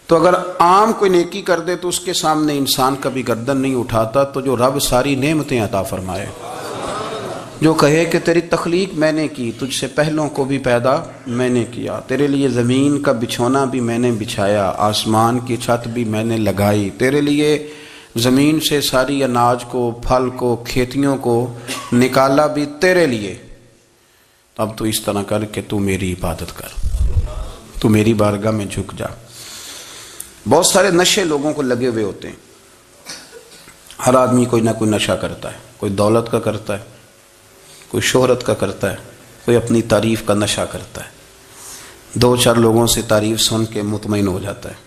تو اگر عام کوئی نیکی کر دے تو اس کے سامنے انسان کبھی گردن نہیں اٹھاتا، تو جو رب ساری نعمتیں عطا فرمائے، جو کہے کہ تیری تخلیق میں نے کی، تجھ سے پہلوں کو بھی پیدا میں نے کیا، تیرے لیے زمین کا بچھونا بھی میں نے بچھایا، آسمان کی چھت بھی میں نے لگائی، تیرے لیے زمین سے ساری اناج کو، پھل کو، کھیتیوں کو نکالا بھی تیرے لیے، اب تو اس طرح کر کہ تو میری عبادت کر، تو میری بارگاہ میں جھک جا۔ بہت سارے نشے لوگوں کو لگے ہوئے ہوتے ہیں، ہر آدمی کوئی نہ کوئی نشہ کرتا ہے، کوئی دولت کا کرتا ہے، کوئی شہرت کا کرتا ہے، کوئی اپنی تعریف کا نشہ کرتا ہے، 2-4 لوگوں سے تعریف سن کے مطمئن ہو جاتا ہے۔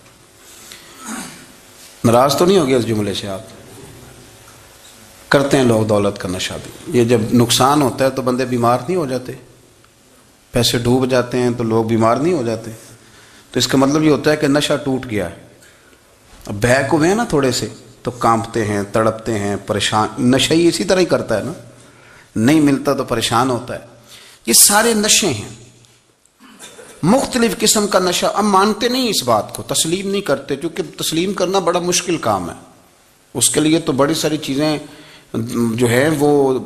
ناراض تو نہیں ہو گیا اس جملے سے؟ آپ کرتے ہیں لوگ دولت کا نشہ بھی، یہ جب نقصان ہوتا ہے تو بندے بیمار نہیں ہو جاتے، پیسے ڈوب جاتے ہیں تو لوگ بیمار نہیں ہو جاتے، تو اس کا مطلب یہ ہوتا ہے کہ نشہ ٹوٹ گیا ہے۔ اب بہک ہوئے ہیں نا تھوڑے سے تو کانپتے ہیں، تڑپتے ہیں، پریشان، نشہ ہی اسی طرح ہی کرتا ہے نا، نہیں ملتا تو پریشان ہوتا ہے۔ یہ سارے نشے ہیں، مختلف قسم کا نشہ۔ اب مانتے نہیں اس بات کو، تسلیم نہیں کرتے، کیونکہ تسلیم کرنا بڑا مشکل کام ہے، اس کے لیے تو بڑی ساری چیزیں جو ہے وہ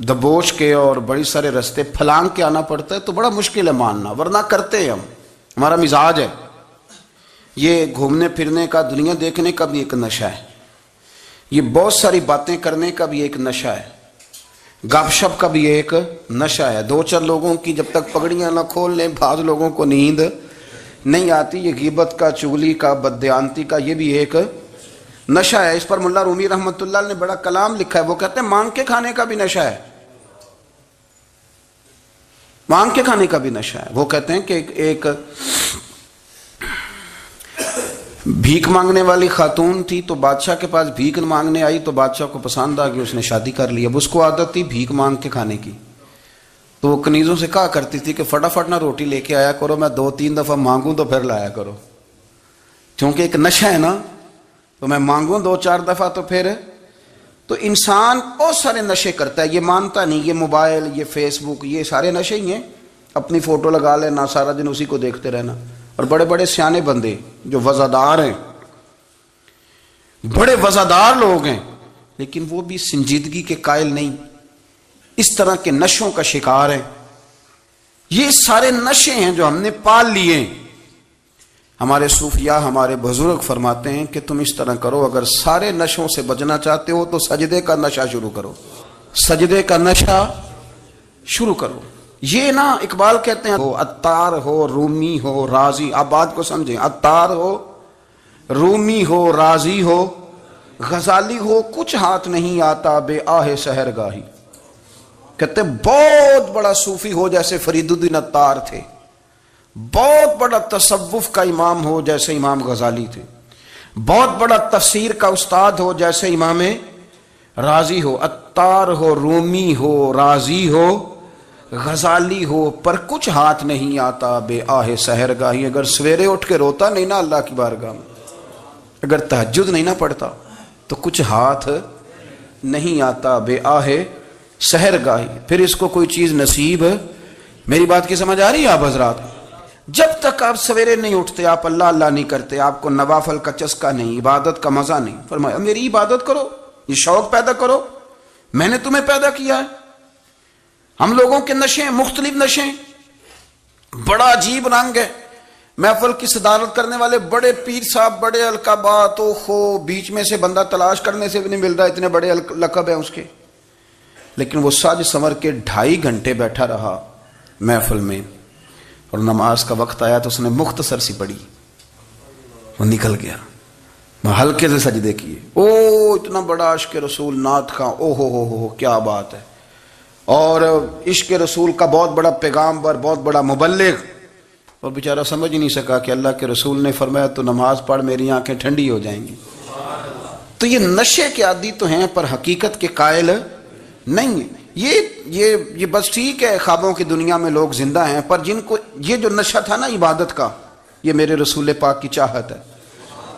دبوچ کے اور بڑی سارے رستے پھلانگ کے آنا پڑتا ہے، تو بڑا مشکل ہے ماننا، ورنہ کرتے ہیں ہم، ہمارا مزاج ہے۔ یہ گھومنے پھرنے کا، دنیا دیکھنے کا بھی ایک نشہ ہے، یہ بہت ساری باتیں کرنے کا بھی ایک نشہ ہے، گپ شپ کا بھی ایک نشہ ہے۔ 2-4 لوگوں کی جب تک پگڑیاں نہ کھول لیں، بعض لوگوں کو نیند نہیں آتی، یہ غیبت کا، چغلی کا، بددیانتی کا، یہ بھی ایک نشہ ہے۔ اس پر ملا رومی رحمۃ اللہ نے بڑا کلام لکھا ہے، وہ کہتے ہیں مانگ کے کھانے کا بھی نشہ ہے، مانگ کے کھانے کا بھی نشہ ہے۔ وہ کہتے ہیں کہ ایک بھیک مانگنے والی خاتون تھی، تو بادشاہ کے پاس بھیک مانگنے آئی، تو بادشاہ کو پسند آ گئی، اس نے شادی کر لی۔ اب اس کو عادت تھی بھیک مانگ کے کھانے کی، تو وہ کنیزوں سے کہا کرتی تھی کہ فٹافٹ نہ روٹی لے کے آیا کرو، میں 2-3 دفعہ مانگوں تو پھر لایا کرو، کیونکہ ایک نشہ ہے نا، تو میں مانگوں 2-4 دفعہ تو پھر۔ تو انسان بہت سارے نشے کرتا ہے، یہ مانتا نہیں، یہ موبائل، یہ فیس بک، یہ سارے نشے ہی ہیں، اپنی فوٹو لگا لینا، سارا دن اسی کو دیکھتے رہنا۔ اور بڑے بڑے سیانے بندے جو وزادار ہیں، بڑے وزادار لوگ ہیں، لیکن وہ بھی سنجیدگی کے قائل نہیں، اس طرح کے نشوں کا شکار ہیں، یہ سارے نشے ہیں جو ہم نے پال لیے. ہمارے صوفیاء ہمارے بزرگ فرماتے ہیں کہ تم اس طرح کرو، اگر سارے نشوں سے بچنا چاہتے ہو تو سجدے کا نشہ شروع کرو، سجدے کا نشہ شروع کرو. یہ نا اقبال کہتے ہیں عطار ہو رومی ہو رازی، آپ بات کو سمجھیں، عطار ہو رومی ہو رازی ہو غزالی ہو، کچھ ہاتھ نہیں آتا بے آہ سحر گاہی. کہتے بہت بڑا صوفی ہو جیسے فرید الدین عطار تھے، بہت بڑا تصوف کا امام ہو جیسے امام غزالی تھے، بہت بڑا تفسیر کا استاد ہو جیسے امام رازی ہو، عطار ہو رومی ہو رازی ہو غزالی ہو، پر کچھ ہاتھ نہیں آتا بے آہ سحر گاہی. اگر سویرے اٹھ کے روتا نہیں نا اللہ کی بارگاہ میں، اگر تہجد نہیں نہ پڑھتا تو کچھ ہاتھ نہیں آتا بے آہ سحر گاہی. پھر اس کو کوئی چیز نصیب. میری بات کی سمجھ آ رہی ہے آپ حضرات؟ جب تک آپ سویرے نہیں اٹھتے، آپ اللہ اللہ نہیں کرتے، آپ کو نوافل کا چسکا نہیں، عبادت کا مزہ نہیں. فرمایا میری عبادت کرو، یہ شوق پیدا کرو، میں نے تمہیں پیدا کیا ہے. ہم لوگوں کے نشے مختلف نشے، بڑا عجیب رنگ ہے. محفل کی صدارت کرنے والے بڑے پیر صاحب، بڑے القابات، بیچ میں سے بندہ تلاش کرنے سے بھی نہیں مل رہا، اتنے بڑے لقب ہیں اس کے. لیکن وہ سج سنور کے 2.5 گھنٹے بیٹھا رہا محفل میں، اور نماز کا وقت آیا تو اس نے مختصر سی پڑھی، وہ نکل گیا. ہلکے سے سجدے کیے. اتنا بڑا عشق رسول نعت خواں، ہو کیا بات ہے. اور عشق رسول کا بہت بڑا پیغامبر، بہت بڑا مبلغ، اور بیچارہ سمجھ ہی نہیں سکا کہ اللہ کے رسول نے فرمایا تو نماز پڑھ میری آنکھیں ٹھنڈی ہو جائیں گی. تو یہ نشے کے عادی تو ہیں پر حقیقت کے قائل نہیں ہیں. یہ بس ٹھیک ہے خوابوں کی دنیا میں لوگ زندہ ہیں، پر جن کو یہ جو نشہ تھا نا عبادت کا، یہ میرے رسول پاک کی چاہت ہے،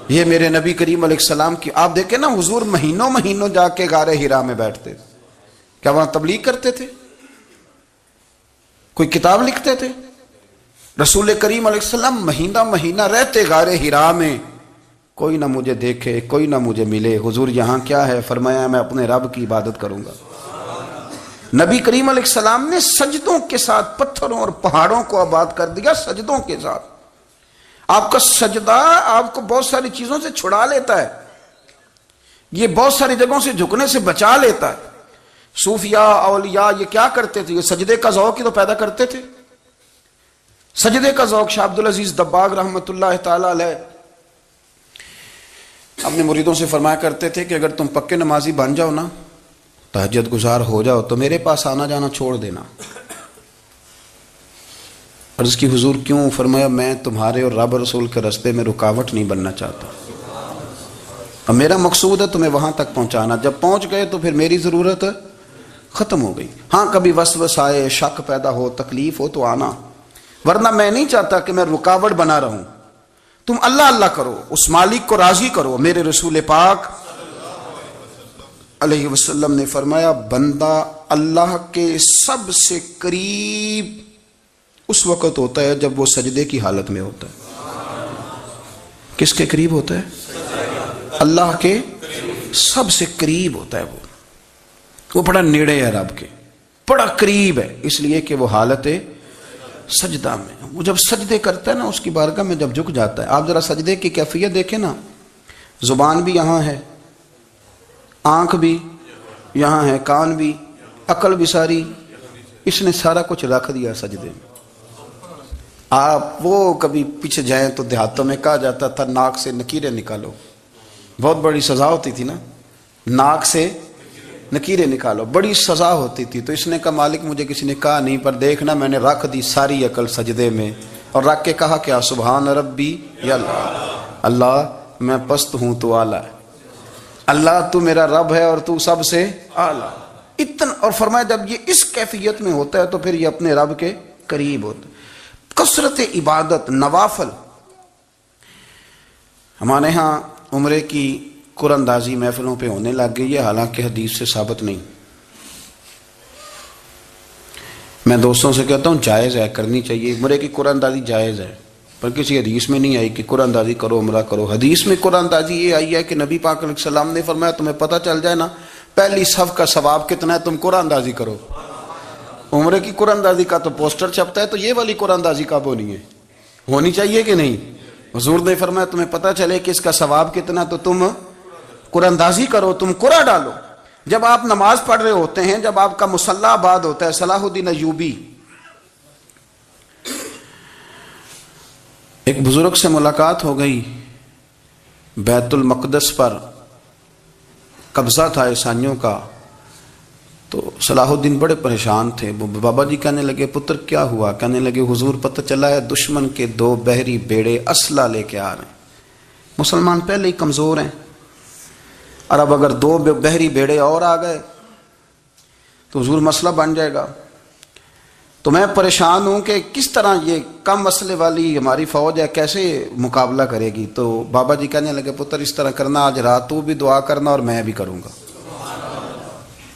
یہ میرے نبی کریم علیہ السلام کی. آپ دیکھیں نا حضور مہینوں جا کے غار حرا میں بیٹھتے، کیا وہاں تبلیغ کرتے تھے؟ کوئی کتاب لکھتے تھے؟ رسول کریم علیہ السلام مہینہ رہتے غار حرا میں. کوئی نہ مجھے دیکھے، کوئی نہ مجھے ملے، حضور یہاں کیا ہے؟ فرمایا میں اپنے رب کی عبادت کروں گا. نبی کریم علیہ السلام نے سجدوں کے ساتھ پتھروں اور پہاڑوں کو آباد کر دیا، سجدوں کے ساتھ. آپ کا سجدہ آپ کو بہت ساری چیزوں سے چھڑا لیتا ہے، یہ بہت ساری جگہوں سے جھکنے سے بچا لیتا ہے. صوفیاء اولیاء یہ کیا کرتے تھے؟ یہ سجدے کا ذوق ہی تو پیدا کرتے تھے. سجدے کا ذوق. شاہ عبدالعزیز دباغ رحمۃ اللہ تعالی علیہ اپنے مریدوں سے فرمایا کرتے تھے کہ اگر تم پکے نمازی بن جاؤ نا، تہجد گزار ہو جاؤ، تو میرے پاس آنا جانا چھوڑ دینا. عرض کی حضور کیوں؟ فرمایا میں تمہارے اور رب رسول کے راستے میں رکاوٹ نہیں بننا چاہتا، اب میرا مقصود ہے تمہیں وہاں تک پہنچانا. جب پہنچ گئے تو پھر میری ضرورت ختم ہو گئی. ہاں کبھی وسوس آئے، شک پیدا ہو، تکلیف ہو تو آنا، ورنہ میں نہیں چاہتا کہ میں رکاوٹ بنا رہوں. تم اللہ اللہ کرو، اس مالک کو راضی کرو. میرے رسول پاک علیہ وسلم نے فرمایا بندہ اللہ کے سب سے قریب اس وقت ہوتا ہے جب وہ سجدے کی حالت میں ہوتا ہے. کس کے قریب ہوتا ہے؟ اللہ کے سب سے قریب ہوتا ہے. وہ بڑا نیڑے ہے رب کے، بڑا قریب ہے، اس لیے کہ وہ حالت سجدہ میں. وہ جب سجدے کرتا ہے نا، اس کی بارگاہ میں جب جھک جاتا ہے. آپ ذرا سجدے کی کیفیت دیکھیں نا، زبان بھی یہاں ہے، آنکھ بھی یہاں ہے، کان بھی، عقل بھی ساری، اس نے سارا کچھ رکھ دیا سجدے میں. آپ وہ کبھی پیچھے جائیں تو دیہاتوں میں کہا جاتا تھا ناک سے نکیریں نکالو، بہت بڑی سزا ہوتی تھی نا، ناک سے نکیریں نکالو، بڑی سزا ہوتی تھی. تو اس نے کہا مالک مجھے کسی نے کہا نہیں، پر دیکھنا میں نے رکھ دی ساری عقل سجدے میں، اور رکھ کے کہا کیا؟ سبحان ربی یا اللہ میں پست ہوں تو اعلیٰ ہے، اللہ تو میرا رب ہے اور تو سب سے اعلیٰ. اتنا. اور فرمایا جب یہ اس کیفیت میں ہوتا ہے تو پھر یہ اپنے رب کے قریب ہوتا ہے. کثرت عبادت، نوافل. ہمارے ہاں عمرے کی قرآن اندازی محفلوں پہ ہونے لگ گئی ہے، حالانکہ حدیث سے ثابت نہیں. میں دوستوں سے کہتا ہوں جائز ہے، کرنی چاہیے، عمرے کی قرآن اندازی جائز ہے، پر کسی حدیث میں نہیں آئی کہ قرآن اندازی کرو عمرہ کرو. حدیث میں قرآن اندازی یہ آئی ہے کہ نبی پاک علیہ السلام نے فرمایا تمہیں پتہ چل جائے نا پہلی صف کا ثواب کتنا ہے، تم قرآن اندازی کرو. عمرے کی قرآن اندازی کا تو پوسٹر چھپتا ہے، تو یہ والی قرآن اندازی کب ہونی ہے؟ ہونی چاہیے کہ نہیں؟ حضور نے فرمایا تمہیں پتہ چلے کہ اس کا ثواب کتنا تو تم قرآن اندازی کرو، تم قرآن ڈالو۔ جب آپ نماز پڑھ رہے ہوتے ہیں، جب آپ کا مصلی آباد ہوتا ہے، صلاح الدین ایوبی ایک بزرگ سے ملاقات ہو گئی، بیت المقدس پر قبضہ تھا عیسائیوں کا، تو صلاح الدین بڑے پریشان تھے۔ بابا جی کہنے لگے پتر کیا ہوا؟ کہنے لگے حضور پتہ چلا ہے دشمن کے 2 بحری بیڑے اسلحہ لے کے آ رہے ہیں، مسلمان پہلے ہی کمزور ہیں، اور اب اگر 2 بحری بیڑے اور آ گئے تو حضور مسئلہ بن جائے گا۔ تو میں پریشان ہوں کہ کس طرح یہ کم مسئلے والی ہماری فوج ہے کیسے مقابلہ کرے گی۔ تو بابا جی کہنے لگے پتر اس طرح کرنا، آج رات تو بھی دعا کرنا اور میں بھی کروں گا،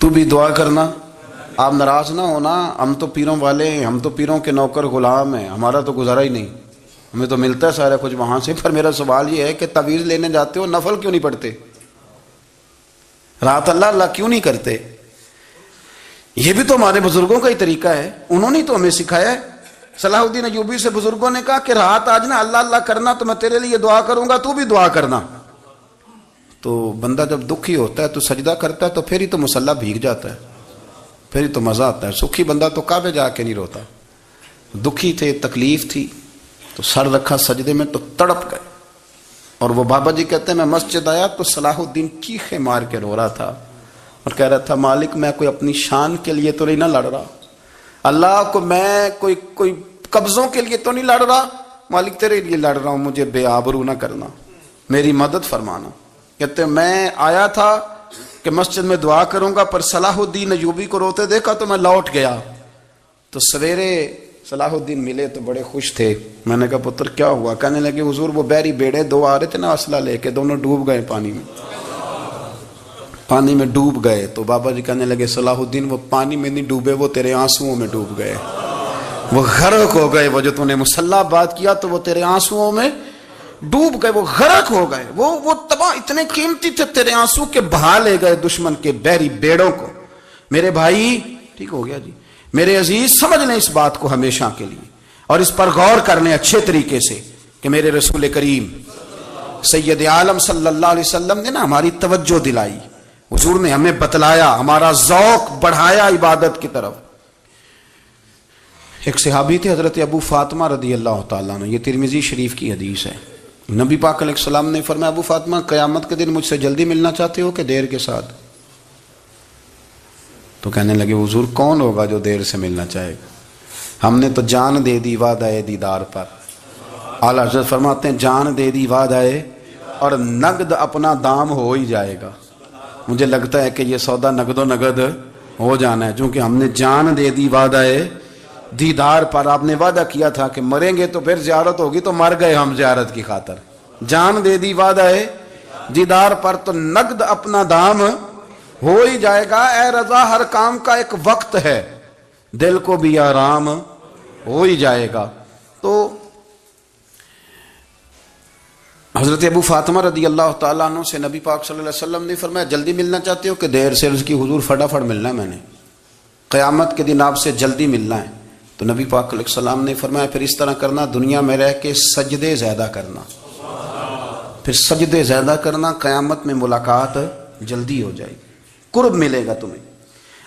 تو بھی دعا کرنا، آپ ناراض نہ ہونا، ہم تو پیروں والے ہیں، ہم تو پیروں کے نوکر غلام ہیں، ہمارا تو گزارا ہی نہیں، ہمیں تو ملتا ہے سارا کچھ وہاں سے۔ پر میرا سوال یہ ہے کہ تعویذ لینے جاتے ہو، نفل کیوں نہیں پڑھتے؟ رات اللہ اللہ کیوں نہیں کرتے؟ یہ بھی تو ہمارے بزرگوں کا ہی طریقہ ہے، انہوں نے تو ہمیں سکھایا ہے۔ صلاح الدین ایوبی سے بزرگوں نے کہا کہ رات آج نا اللہ اللہ کرنا، تو میں تیرے لیے دعا کروں گا، تو بھی دعا کرنا۔ تو بندہ جب دکھی ہوتا ہے تو سجدہ کرتا ہے، تو پھر ہی تو مصلی بھیگ جاتا ہے، پھر ہی تو مزہ آتا ہے۔ سکھی بندہ تو کعبے جا کے نہیں روتا، دکھی تھے، تکلیف تھی، تو سر رکھا سجدے میں تو تڑپ گئے۔ اور وہ بابا جی کہتے ہیں میں مسجد آیا تو صلاح الدین چیخے مار کے رو رہا تھا اور کہہ رہا تھا مالک میں کوئی اپنی شان کے لیے تو نہیں نہ لڑ رہا، اللہ کو میں کوئی قبضوں کے لیے تو نہیں لڑ رہا، مالک تیرے لیے لڑ رہا ہوں، مجھے بے آبرو نہ کرنا، میری مدد فرمانا۔ کہتے ہیں میں آیا تھا کہ مسجد میں دعا کروں گا، پر صلاح الدین ایوبی کو روتے دیکھا تو میں لوٹ گیا۔ تو سویرے صلاح الدین ملے تو بڑے خوش تھے۔ میں نے کہا پتر کیا ہوا؟ کہنے لگے حضور وہ بحری بیڑے 2 آ رہے تھے نا اسلحہ لے کے، دونوں ڈوب گئے پانی میں ڈوب گئے۔ تو بابا جی کہنے لگے صلاح الدین وہ پانی میں نہیں ڈوبے، وہ تیرے آنسوؤں میں ڈوب گئے، وہ غرق ہو گئے، وہ جو تو نے مصلی بات کیا تو وہ تیرے آنسوؤں میں ڈوب گئے، وہ غرق ہو گئے، وہ تباہ، اتنے قیمتی تھے تیرے آنسو کے بہا لے گئے دشمن کے بحری بیڑوں کو۔ میرے بھائی ٹھیک ہو گیا جی، میرے عزیز سمجھ لیں اس بات کو ہمیشہ کے لیے، اور اس پر غور کر لیں اچھے طریقے سے کہ میرے رسول کریم سید عالم صلی اللہ علیہ وسلم نے نا ہماری توجہ دلائی، حضور نے ہمیں بتلایا، ہمارا ذوق بڑھایا عبادت کی طرف۔ ایک صحابی تھے حضرت ابو فاطمہ رضی اللہ تعالیٰ عنہ، یہ ترمذی شریف کی حدیث ہے۔ نبی پاک علیہ السلام نے فرمایا ابو فاطمہ قیامت کے دن مجھ سے جلدی ملنا چاہتے ہو کہ دیر کے ساتھ؟ تو کہنے لگے حضور کون ہوگا جو دیر سے ملنا چاہے گا، ہم نے تو جان دے دی وعدہ دیدار پر۔ اعلیٰ حضرت فرماتے ہیں جان دے دی وعدہ اور نقد اپنا دام ہو ہی جائے گا۔ مجھے لگتا ہے کہ یہ سودا نقد و نقد ہو جانا ہے، چونکہ ہم نے جان دے دی وعدہ دیدار پر۔ آپ نے وعدہ کیا تھا کہ مریں گے تو پھر زیارت ہوگی، تو مر گئے ہم زیارت کی خاطر۔ جان دے دی وعدہ دیدار پر، تو نقد اپنا دام ہو ہی جائے گا۔ اے رضا ہر کام کا ایک وقت ہے، دل کو بھی آرام ہو ہی جائے گا۔ تو حضرت ابو فاطمہ رضی اللہ تعالیٰ عنہ سے نبی پاک صلی اللہ علیہ وسلم نے فرمایا جلدی ملنا چاہتے ہو کہ دیر سے؟ عرض کی حضور فٹافٹ ملنا ہے، میں نے قیامت کے دن آپ سے جلدی ملنا ہے۔ تو نبی پاک علیہ السلام نے فرمایا پھر اس طرح کرنا، دنیا میں رہ کے سجدے زیادہ کرنا، پھر سجدے زیادہ کرنا، قیامت میں ملاقات جلدی ہو جائے گی، قرب ملے گا تمہیں۔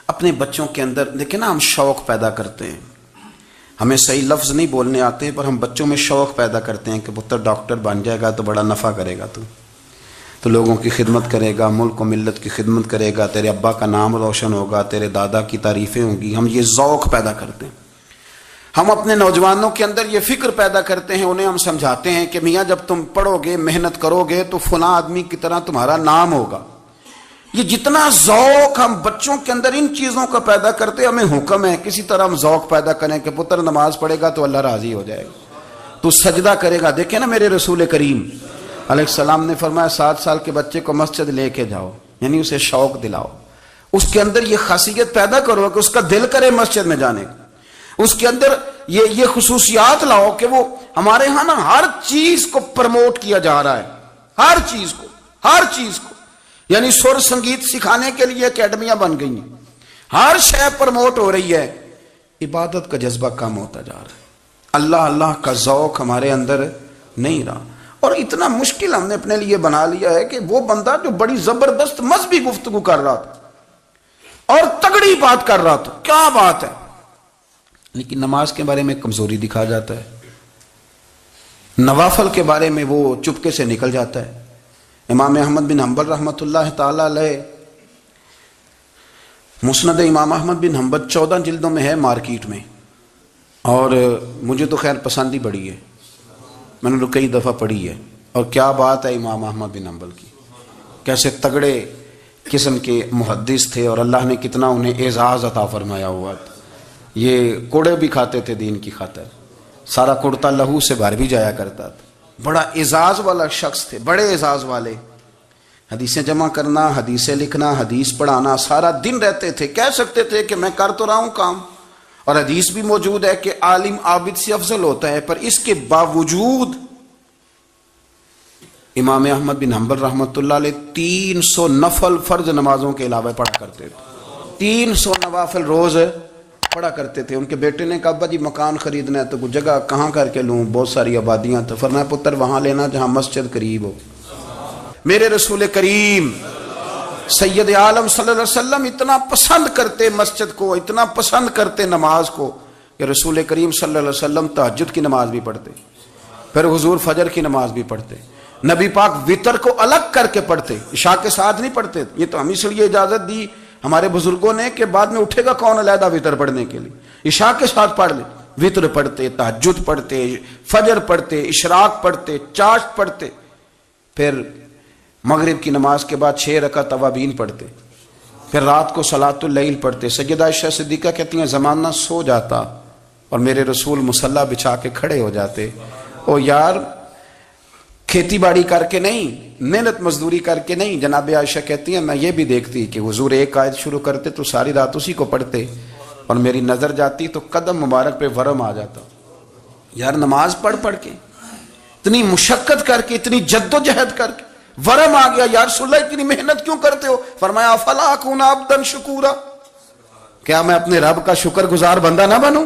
اپنے بچوں کے اندر دیکھیں نا، ہم شوق پیدا کرتے ہیں، ہمیں صحیح لفظ نہیں بولنے آتے ہیں، پر ہم بچوں میں شوق پیدا کرتے ہیں کہ پتر ڈاکٹر بن جائے گا تو بڑا نفع کرے گا، تو لوگوں کی خدمت کرے گا، ملک و ملت کی خدمت کرے گا، تیرے ابا کا نام روشن ہوگا، تیرے دادا کی تعریفیں ہوں گی۔ ہم یہ ذوق پیدا کرتے ہیں۔ ہم اپنے نوجوانوں کے اندر یہ فکر پیدا کرتے ہیں، انہیں ہم سمجھاتے ہیں کہ میاں جب تم پڑھو گے، محنت کرو گے تو فلاں آدمی کی طرح تمہارا نام ہوگا۔ یہ جتنا ذوق ہم بچوں کے اندر ان چیزوں کا پیدا کرتے، ہمیں حکم ہے کسی طرح ہم ذوق پیدا کریں کہ پتر نماز پڑھے گا تو اللہ راضی ہو جائے گا، تو سجدہ کرے گا۔ دیکھیں نا میرے رسول کریم علیہ السلام نے فرمایا 7 سال کے بچے کو مسجد لے کے جاؤ، یعنی اسے شوق دلاؤ، اس کے اندر یہ خاصیت پیدا کرو کہ اس کا دل کرے مسجد میں جانے کا، اس کے اندر یہ خصوصیات لاؤ کہ وہ ہمارے ہاں نا ہر چیز کو پروموٹ کیا جا رہا ہے، ہر چیز کو یعنی سر سنگیت سکھانے کے لیے اکیڈمیاں بن گئی ہیں، ہر شے پروموٹ ہو رہی ہے عبادت کا جذبہ کم ہوتا جا رہا ہے، اللہ اللہ کا ذوق ہمارے اندر نہیں رہا، اور اتنا مشکل ہم نے اپنے لیے بنا لیا ہے کہ وہ بندہ جو بڑی زبردست مذہبی گفتگو کر رہا تھا اور تگڑی بات کر رہا تھا، کیا بات ہے، لیکن نماز کے بارے میں کمزوری دکھا جاتا ہے، نوافل کے بارے میں وہ چپکے سے نکل جاتا ہے۔ امام احمد بن حنبل رحمۃ اللہ تعالی علیہ، مسند امام احمد بن حنبل 14 جلدوں میں ہے مارکیٹ میں، اور مجھے تو خیر پسند ہی بڑی ہے، میں نے تو کئی دفعہ پڑھی ہے، اور کیا بات ہے امام احمد بن حنبل کی، کیسے تگڑے قسم کے محدث تھے، اور اللہ نے کتنا انہیں اعزاز عطا فرمایا ہوا تھا۔ یہ کوڑے بھی کھاتے تھے دین کی خاطر، سارا کرتا لہو سے بھر بھی جایا کرتا تھا، بڑا اعزاز والا شخص تھے، بڑے اعزاز والے، حدیثیں جمع کرنا، حدیثیں لکھنا، حدیث پڑھانا، سارا دن رہتے تھے، کہہ سکتے تھے کہ میں کر تو رہا ہوں کام، اور حدیث بھی موجود ہے کہ عالم عابد سے افضل ہوتا ہے، پر اس کے باوجود امام احمد بن حنبل رحمۃ اللہ علیہ 300 نفل فرض نمازوں کے علاوہ پڑھا کرتے تھے، 300 نوافل روز پڑھا کرتے تھے۔ ان کے بیٹے نے کہا ابا جی مکان خریدنا ہے تو کوئی جگہ کہاں کر کے لوں، بہت ساری آبادیاں، تو فرمایا پتر وہاں لینا جہاں مسجد قریب ہو۔ میرے رسول کریم سید عالم صلی اللہ علیہ وسلم اتنا پسند کرتے مسجد کو، اتنا پسند کرتے نماز کو، کہ رسول کریم صلی اللہ علیہ وسلم تہجد کی نماز بھی پڑھتے، پھر حضور فجر کی نماز بھی پڑھتے، نبی پاک وتر کو الگ کر کے پڑھتے، عشاء کے ساتھ نہیں پڑھتے۔ یہ تو ہم اس لیے اجازت دی ہمارے بزرگوں نے کہ بعد میں اٹھے گا کون علیحدہ وتر پڑھنے کے لیے، عشاء کے ساتھ پڑھ لے، وتر پڑھتے، تہجد پڑھتے، فجر پڑھتے، اشراق پڑھتے، چاشت پڑھتے، پھر مغرب کی نماز کے بعد 6 رکعت اوابین پڑھتے، پھر رات کو صلاۃ اللیل پڑھتے۔ سیدہ عائشہ صدیقہ کہتی ہیں زمانہ سو جاتا اور میرے رسول مصلی بچھا کے کھڑے ہو جاتے، او یار کھیتی باڑی کر کے نہیں، محنت مزدوری کر کے نہیں، جناب عائشہ کہتی ہیں میں یہ بھی دیکھتی کہ حضور ایک آیت شروع کرتے تو ساری رات اسی کو پڑھتے، اور میری نظر جاتی تو قدم مبارک پہ ورم آ جاتا۔ یار نماز پڑھ پڑھ کے، اتنی مشقت کر کے، اتنی جد و جہد کر کے ورم آ گیا، یا رسول اللہ اتنی محنت کیوں کرتے ہو؟ فرمایا افلا اکون عبدا شکورا، کیا میں اپنے رب کا شکر گزار بندہ نہ بنوں؟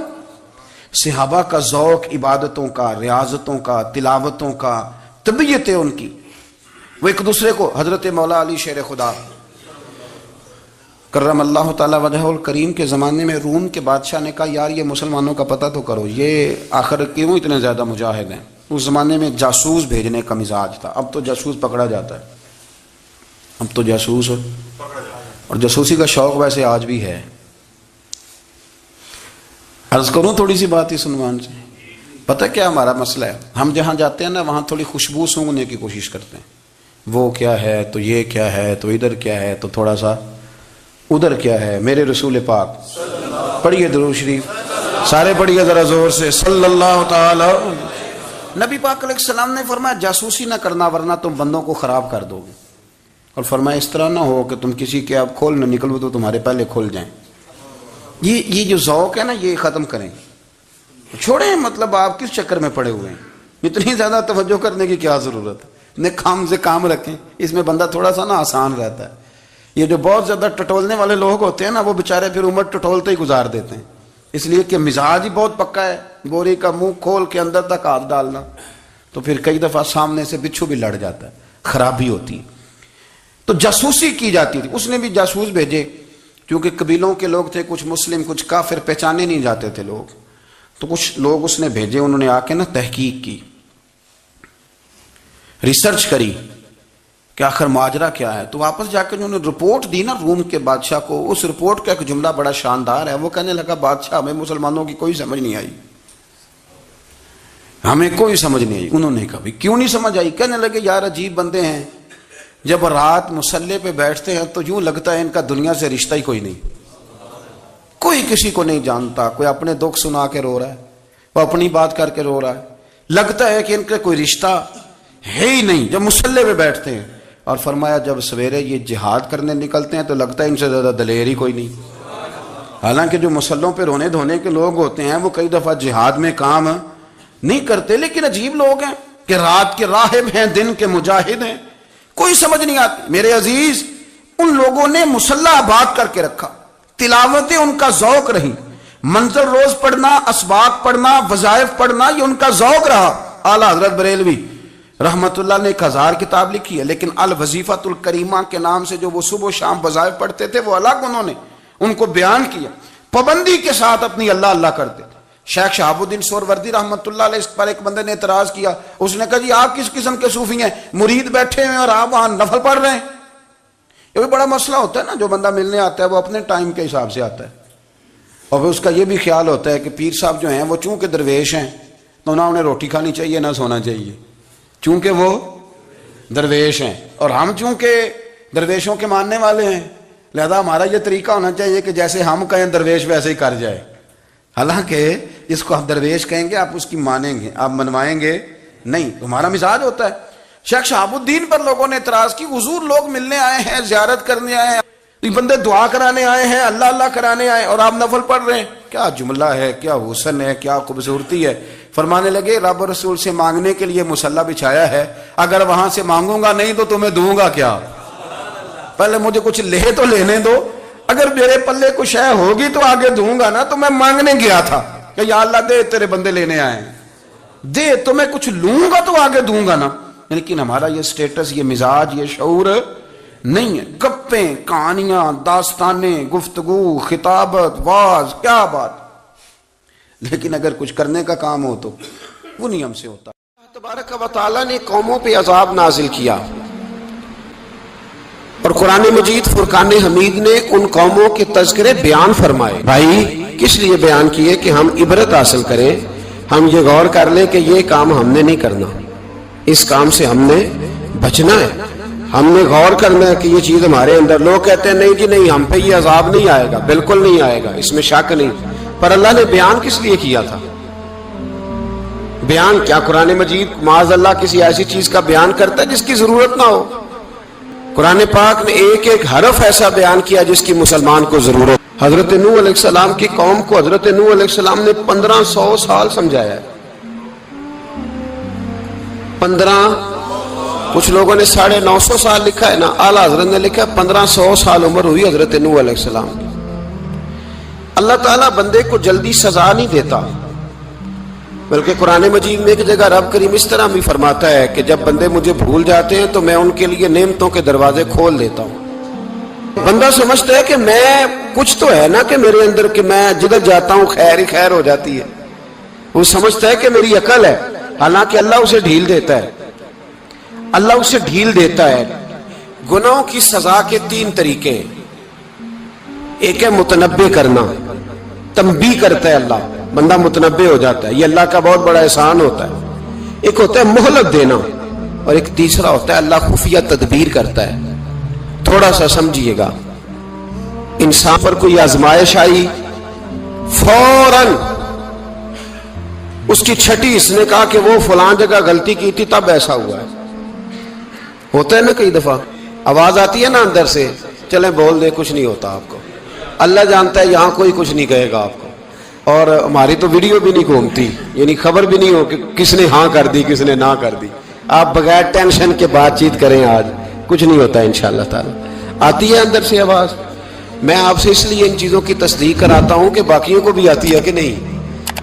صحابہ کا ذوق عبادتوں کا، ریاضتوں کا، تلاوتوں کا، طبیعت ہے ان کی، وہ ایک دوسرے کو، حضرت مولا علی شیر خدا کرم اللہ تعالی وجہہ الکریم کے زمانے میں روم کے بادشاہ نے کہا یار یہ مسلمانوں کا پتہ تو کرو، یہ آخر کیوں اتنے زیادہ مجاہد ہیں؟ اس زمانے میں جاسوس بھیجنے کا مزاج تھا، اب تو جاسوس پکڑا جاتا ہے، اب تو جاسوس اور جاسوسی کا شوق ویسے آج بھی ہے۔ عرض کروں تھوڑی سی بات اس عنوان سے، پتہ کیا ہمارا مسئلہ ہے؟ ہم جہاں جاتے ہیں نا وہاں تھوڑی خوشبو سونگنے کی کوشش کرتے ہیں، وہ کیا ہے تو یہ کیا ہے تو ادھر کیا ہے تو تھوڑا سا ادھر کیا ہے۔ میرے رسول پاک پڑھیے درود شریف، سارے پڑھیے ذرا زور سے، صلی اللہ تعالی۔ نبی پاک علیہ السلام نے فرمایا جاسوسی نہ کرنا ورنہ تم بندوں کو خراب کر دو گے، اور فرمایا اس طرح نہ ہو کہ تم کسی کے آپ کھول نہ نکلو تو تمہارے پہلے کھل جائیں۔ یہ جو ذوق ہے نا یہ ختم کریں، چھوڑیں، مطلب آپ کس چکر میں پڑے ہوئے ہیں، اتنی زیادہ توجہ کرنے کی کیا ضرورت ہے؟ اپنے کام سے کام رکھیں، اس میں بندہ تھوڑا سا نا آسان رہتا ہے۔ یہ جو بہت زیادہ ٹٹولنے والے لوگ ہوتے ہیں نا وہ بےچارے پھر عمر ٹٹولتے ہی گزار دیتے ہیں، اس لیے کہ مزاج ہی بہت پکا ہے، بوری کا منہ کھول کے اندر تک ہاتھ ڈالنا، تو پھر کئی دفعہ سامنے سے بچھو بھی لڑ جاتا ہے، خرابی ہوتی ہے۔ تو جاسوسی کی جاتی تھی، اس نے بھی جاسوس بھیجے، کیونکہ قبیلوں کے لوگ تھے، کچھ مسلم کچھ کافر، پہچانے نہیں جاتے تھے لوگ، تو کچھ لوگ اس نے بھیجے، انہوں نے آ کے نا تحقیق کی، ریسرچ کری کہ آخر ماجرا کیا ہے، تو واپس جا کے انہوں نے رپورٹ دی نا روم کے بادشاہ کو۔ اس رپورٹ کا ایک جملہ بڑا شاندار ہے، وہ کہنے لگا بادشاہ ہمیں مسلمانوں کی کوئی سمجھ نہیں آئی، ہمیں کوئی سمجھ نہیں آئی۔ انہوں نے کہا کیوں نہیں سمجھ آئی؟ کہنے لگے یار عجیب بندے ہیں، جب رات مصلی پہ بیٹھتے ہیں تو یوں لگتا ہے ان کا دنیا سے رشتہ ہی کوئی نہیں، کوئی کسی کو نہیں جانتا، کوئی اپنے دکھ سنا کے رو رہا ہے، وہ اپنی بات کر کے رو رہا ہے، لگتا ہے کہ ان کا کوئی رشتہ ہے ہی نہیں جب مصلی پہ بیٹھتے ہیں۔ اور فرمایا جب سویرے یہ جہاد کرنے نکلتے ہیں تو لگتا ہے ان سے زیادہ دلیر ہی کوئی نہیں۔ حالانکہ جو مسلوں پہ رونے دھونے کے لوگ ہوتے ہیں وہ کئی دفعہ جہاد میں کام نہیں کرتے، لیکن عجیب لوگ ہیں کہ رات کے راہب ہیں، دن کے مجاہد ہیں، کوئی سمجھ نہیں آتی۔ میرے عزیز ان لوگوں نے مصلی آباد کر کے رکھا، تلاوتیں ان کا ذوق رہی، منظر روز پڑھنا، اسباق پڑھنا، وظائف پڑھنا، یہ ان کا ذوق رہا. اعلیٰ حضرت بریلوی رحمت اللہ نے 1000 کتاب لکھی ہے، لیکن الوظیفۃ الکریمہ کے نام سے جو وہ صبح و شام وظائف پڑھتے تھے وہ الگ انہوں نے ان کو بیان کیا. پابندی کے ساتھ اپنی اللہ اللہ کرتے تھے. شیخ شہاب الدین سہروردی رحمت اللہ علیہ، اس پر ایک بندے نے اعتراض کیا. اس نے کہا جی آپ کس قسم کے صوفی ہیں، مرید بیٹھے ہیں اور آپ وہاں نفل پڑھ رہے ہیں. یہ بھی بڑا مسئلہ ہوتا ہے نا. جو بندہ ملنے آتا ہے وہ اپنے ٹائم کے حساب سے آتا ہے، اور پھر اس کا یہ بھی خیال ہوتا ہے کہ پیر صاحب جو ہیں وہ چونکہ درویش ہیں تو نہ انہیں روٹی کھانی چاہیے نہ سونا چاہیے، چونکہ وہ درویش ہیں، اور ہم چونکہ درویشوں کے ماننے والے ہیں لہذا ہمارا یہ طریقہ ہونا چاہیے کہ جیسے ہم کہیں درویش ویسے ہی کر جائے. حالانکہ جس کو آپ درویش کہیں گے آپ اس کی مانیں گے، آپ منوائیں گے نہیں. تمہارا مزاج ہوتا ہے. شیخ شہاب الدین پر لوگوں نے اعتراض کی، حضور لوگ ملنے آئے ہیں، زیارت کرنے آئے ہیں، یہ بندے دعا کرانے آئے ہیں، اللہ اللہ کرانے آئے اور آپ نفل پڑھ رہے ہیں. کیا جملہ ہے، کیا حسن ہے، کیا خوبصورتی ہے. فرمانے لگے رب و رسول سے مانگنے کے لیے مصلی بچھایا ہے، اگر وہاں سے مانگوں گا نہیں تو تمہیں دوں گا کیا. پہلے مجھے کچھ لے تو لینے دو، اگر میرے پلے کچھ ہے ہوگی تو آگے دوں گا نا. تو میں مانگنے گیا تھا کہ یا اللہ دے، تیرے بندے لینے آئے ہیں، دے تو میں کچھ لوں گا تو آگے دوں گا نا. لیکن ہمارا یہ سٹیٹس، یہ مزاج، یہ شعور نہیں ہے. گپیں، کہانیاں، داستانیں، گفتگو، خطابت، واز، کیا بات. لیکن اگر کچھ کرنے کا کام ہو تو وہ نہیں ہم سے ہوتا. تبارک و تعالیٰ نے قوموں پہ عذاب نازل کیا، اور قرآن مجید فرقان حمید نے ان قوموں کے تذکرے بیان فرمائے. بھائی کس لیے بیان کیے؟ کہ ہم عبرت حاصل کریں، ہم یہ غور کر لیں کہ یہ کام ہم نے نہیں کرنا، اس کام سے ہم نے بچنا ہے. ہم نے غور کرنا ہے کہ یہ چیز ہمارے اندر. لوگ کہتے ہیں نہیں جی نہیں، ہم پہ یہ عذاب نہیں آئے گا. بالکل نہیں آئے گا، اس میں شک نہیں. پر اللہ نے بیان کس لیے کیا تھا؟ بیان کیا قرآن مجید معاذ اللہ کسی ایسی چیز کا بیان کرتا ہے جس کی ضرورت نہ ہو؟ قرآن پاک نے ایک ایک حرف ایسا بیان کیا جس کی مسلمان کو ضرورت. حضرت نوح علیہ السلام کی قوم کو حضرت نوح علیہ السلام نے 1500 سال سمجھایا ہے. 15، کچھ لوگوں نے 950 سال لکھا ہے نا. اعلیٰ حضرت نے لکھا 1500 سال عمر ہوئی حضرت نوح علیہ السلام کی. اللہ تعالیٰ بندے کو جلدی سزا نہیں دیتا، بلکہ قرآن مجید میں ایک جگہ رب کریم اس طرح بھی فرماتا ہے کہ جب بندے مجھے بھول جاتے ہیں تو میں ان کے لیے نعمتوں کے دروازے کھول دیتا ہوں. بندہ سمجھتا ہے کہ میں کچھ تو ہے نا کہ میرے اندر کہ میں جدھر جاتا ہوں خیر ہی خیر ہو جاتی ہے. وہ سمجھتا ہے کہ میری عقل ہے، حالانکہ اللہ اسے ڈھیل دیتا ہے. اللہ اسے ڈھیل دیتا ہے. گناہوں کی سزا کے 3 طریقے ہیں. ایک ہے متنبع کرنا، تنبیہ کرتا ہے اللہ، بندہ متنبع ہو جاتا ہے، یہ اللہ کا بہت بڑا احسان ہوتا ہے. ایک ہوتا ہے مہلت دینا، اور ایک تیسرا ہوتا ہے اللہ خفیہ تدبیر کرتا ہے. تھوڑا سا سمجھیے گا، انسان پر کوئی آزمائش آئی، فوراً اس کی چھٹی اس نے کہا کہ وہ فلان جگہ غلطی کی تھی تب ایسا ہوا ہے. ہوتا ہے نا کئی دفعہ آواز آتی ہے نا اندر سے، چلیں بول دیں کچھ نہیں ہوتا آپ کو. اللہ جانتا ہے یہاں کوئی کچھ نہیں کہے گا آپ کو. اور ہماری تو ویڈیو بھی نہیں گھومتی، یعنی خبر بھی نہیں ہو کہ کس نے ہاں کر دی کس نے نہ کر دی. آپ بغیر ٹینشن کے بات چیت کریں، آج کچھ نہیں ہوتا انشاءاللہ تعالی. آتی ہے اندر سے آواز. میں آپ سے اس لیے ان چیزوں کی تصدیق کراتا ہوں کہ باقیوں کو بھی آتی ہے کہ نہیں،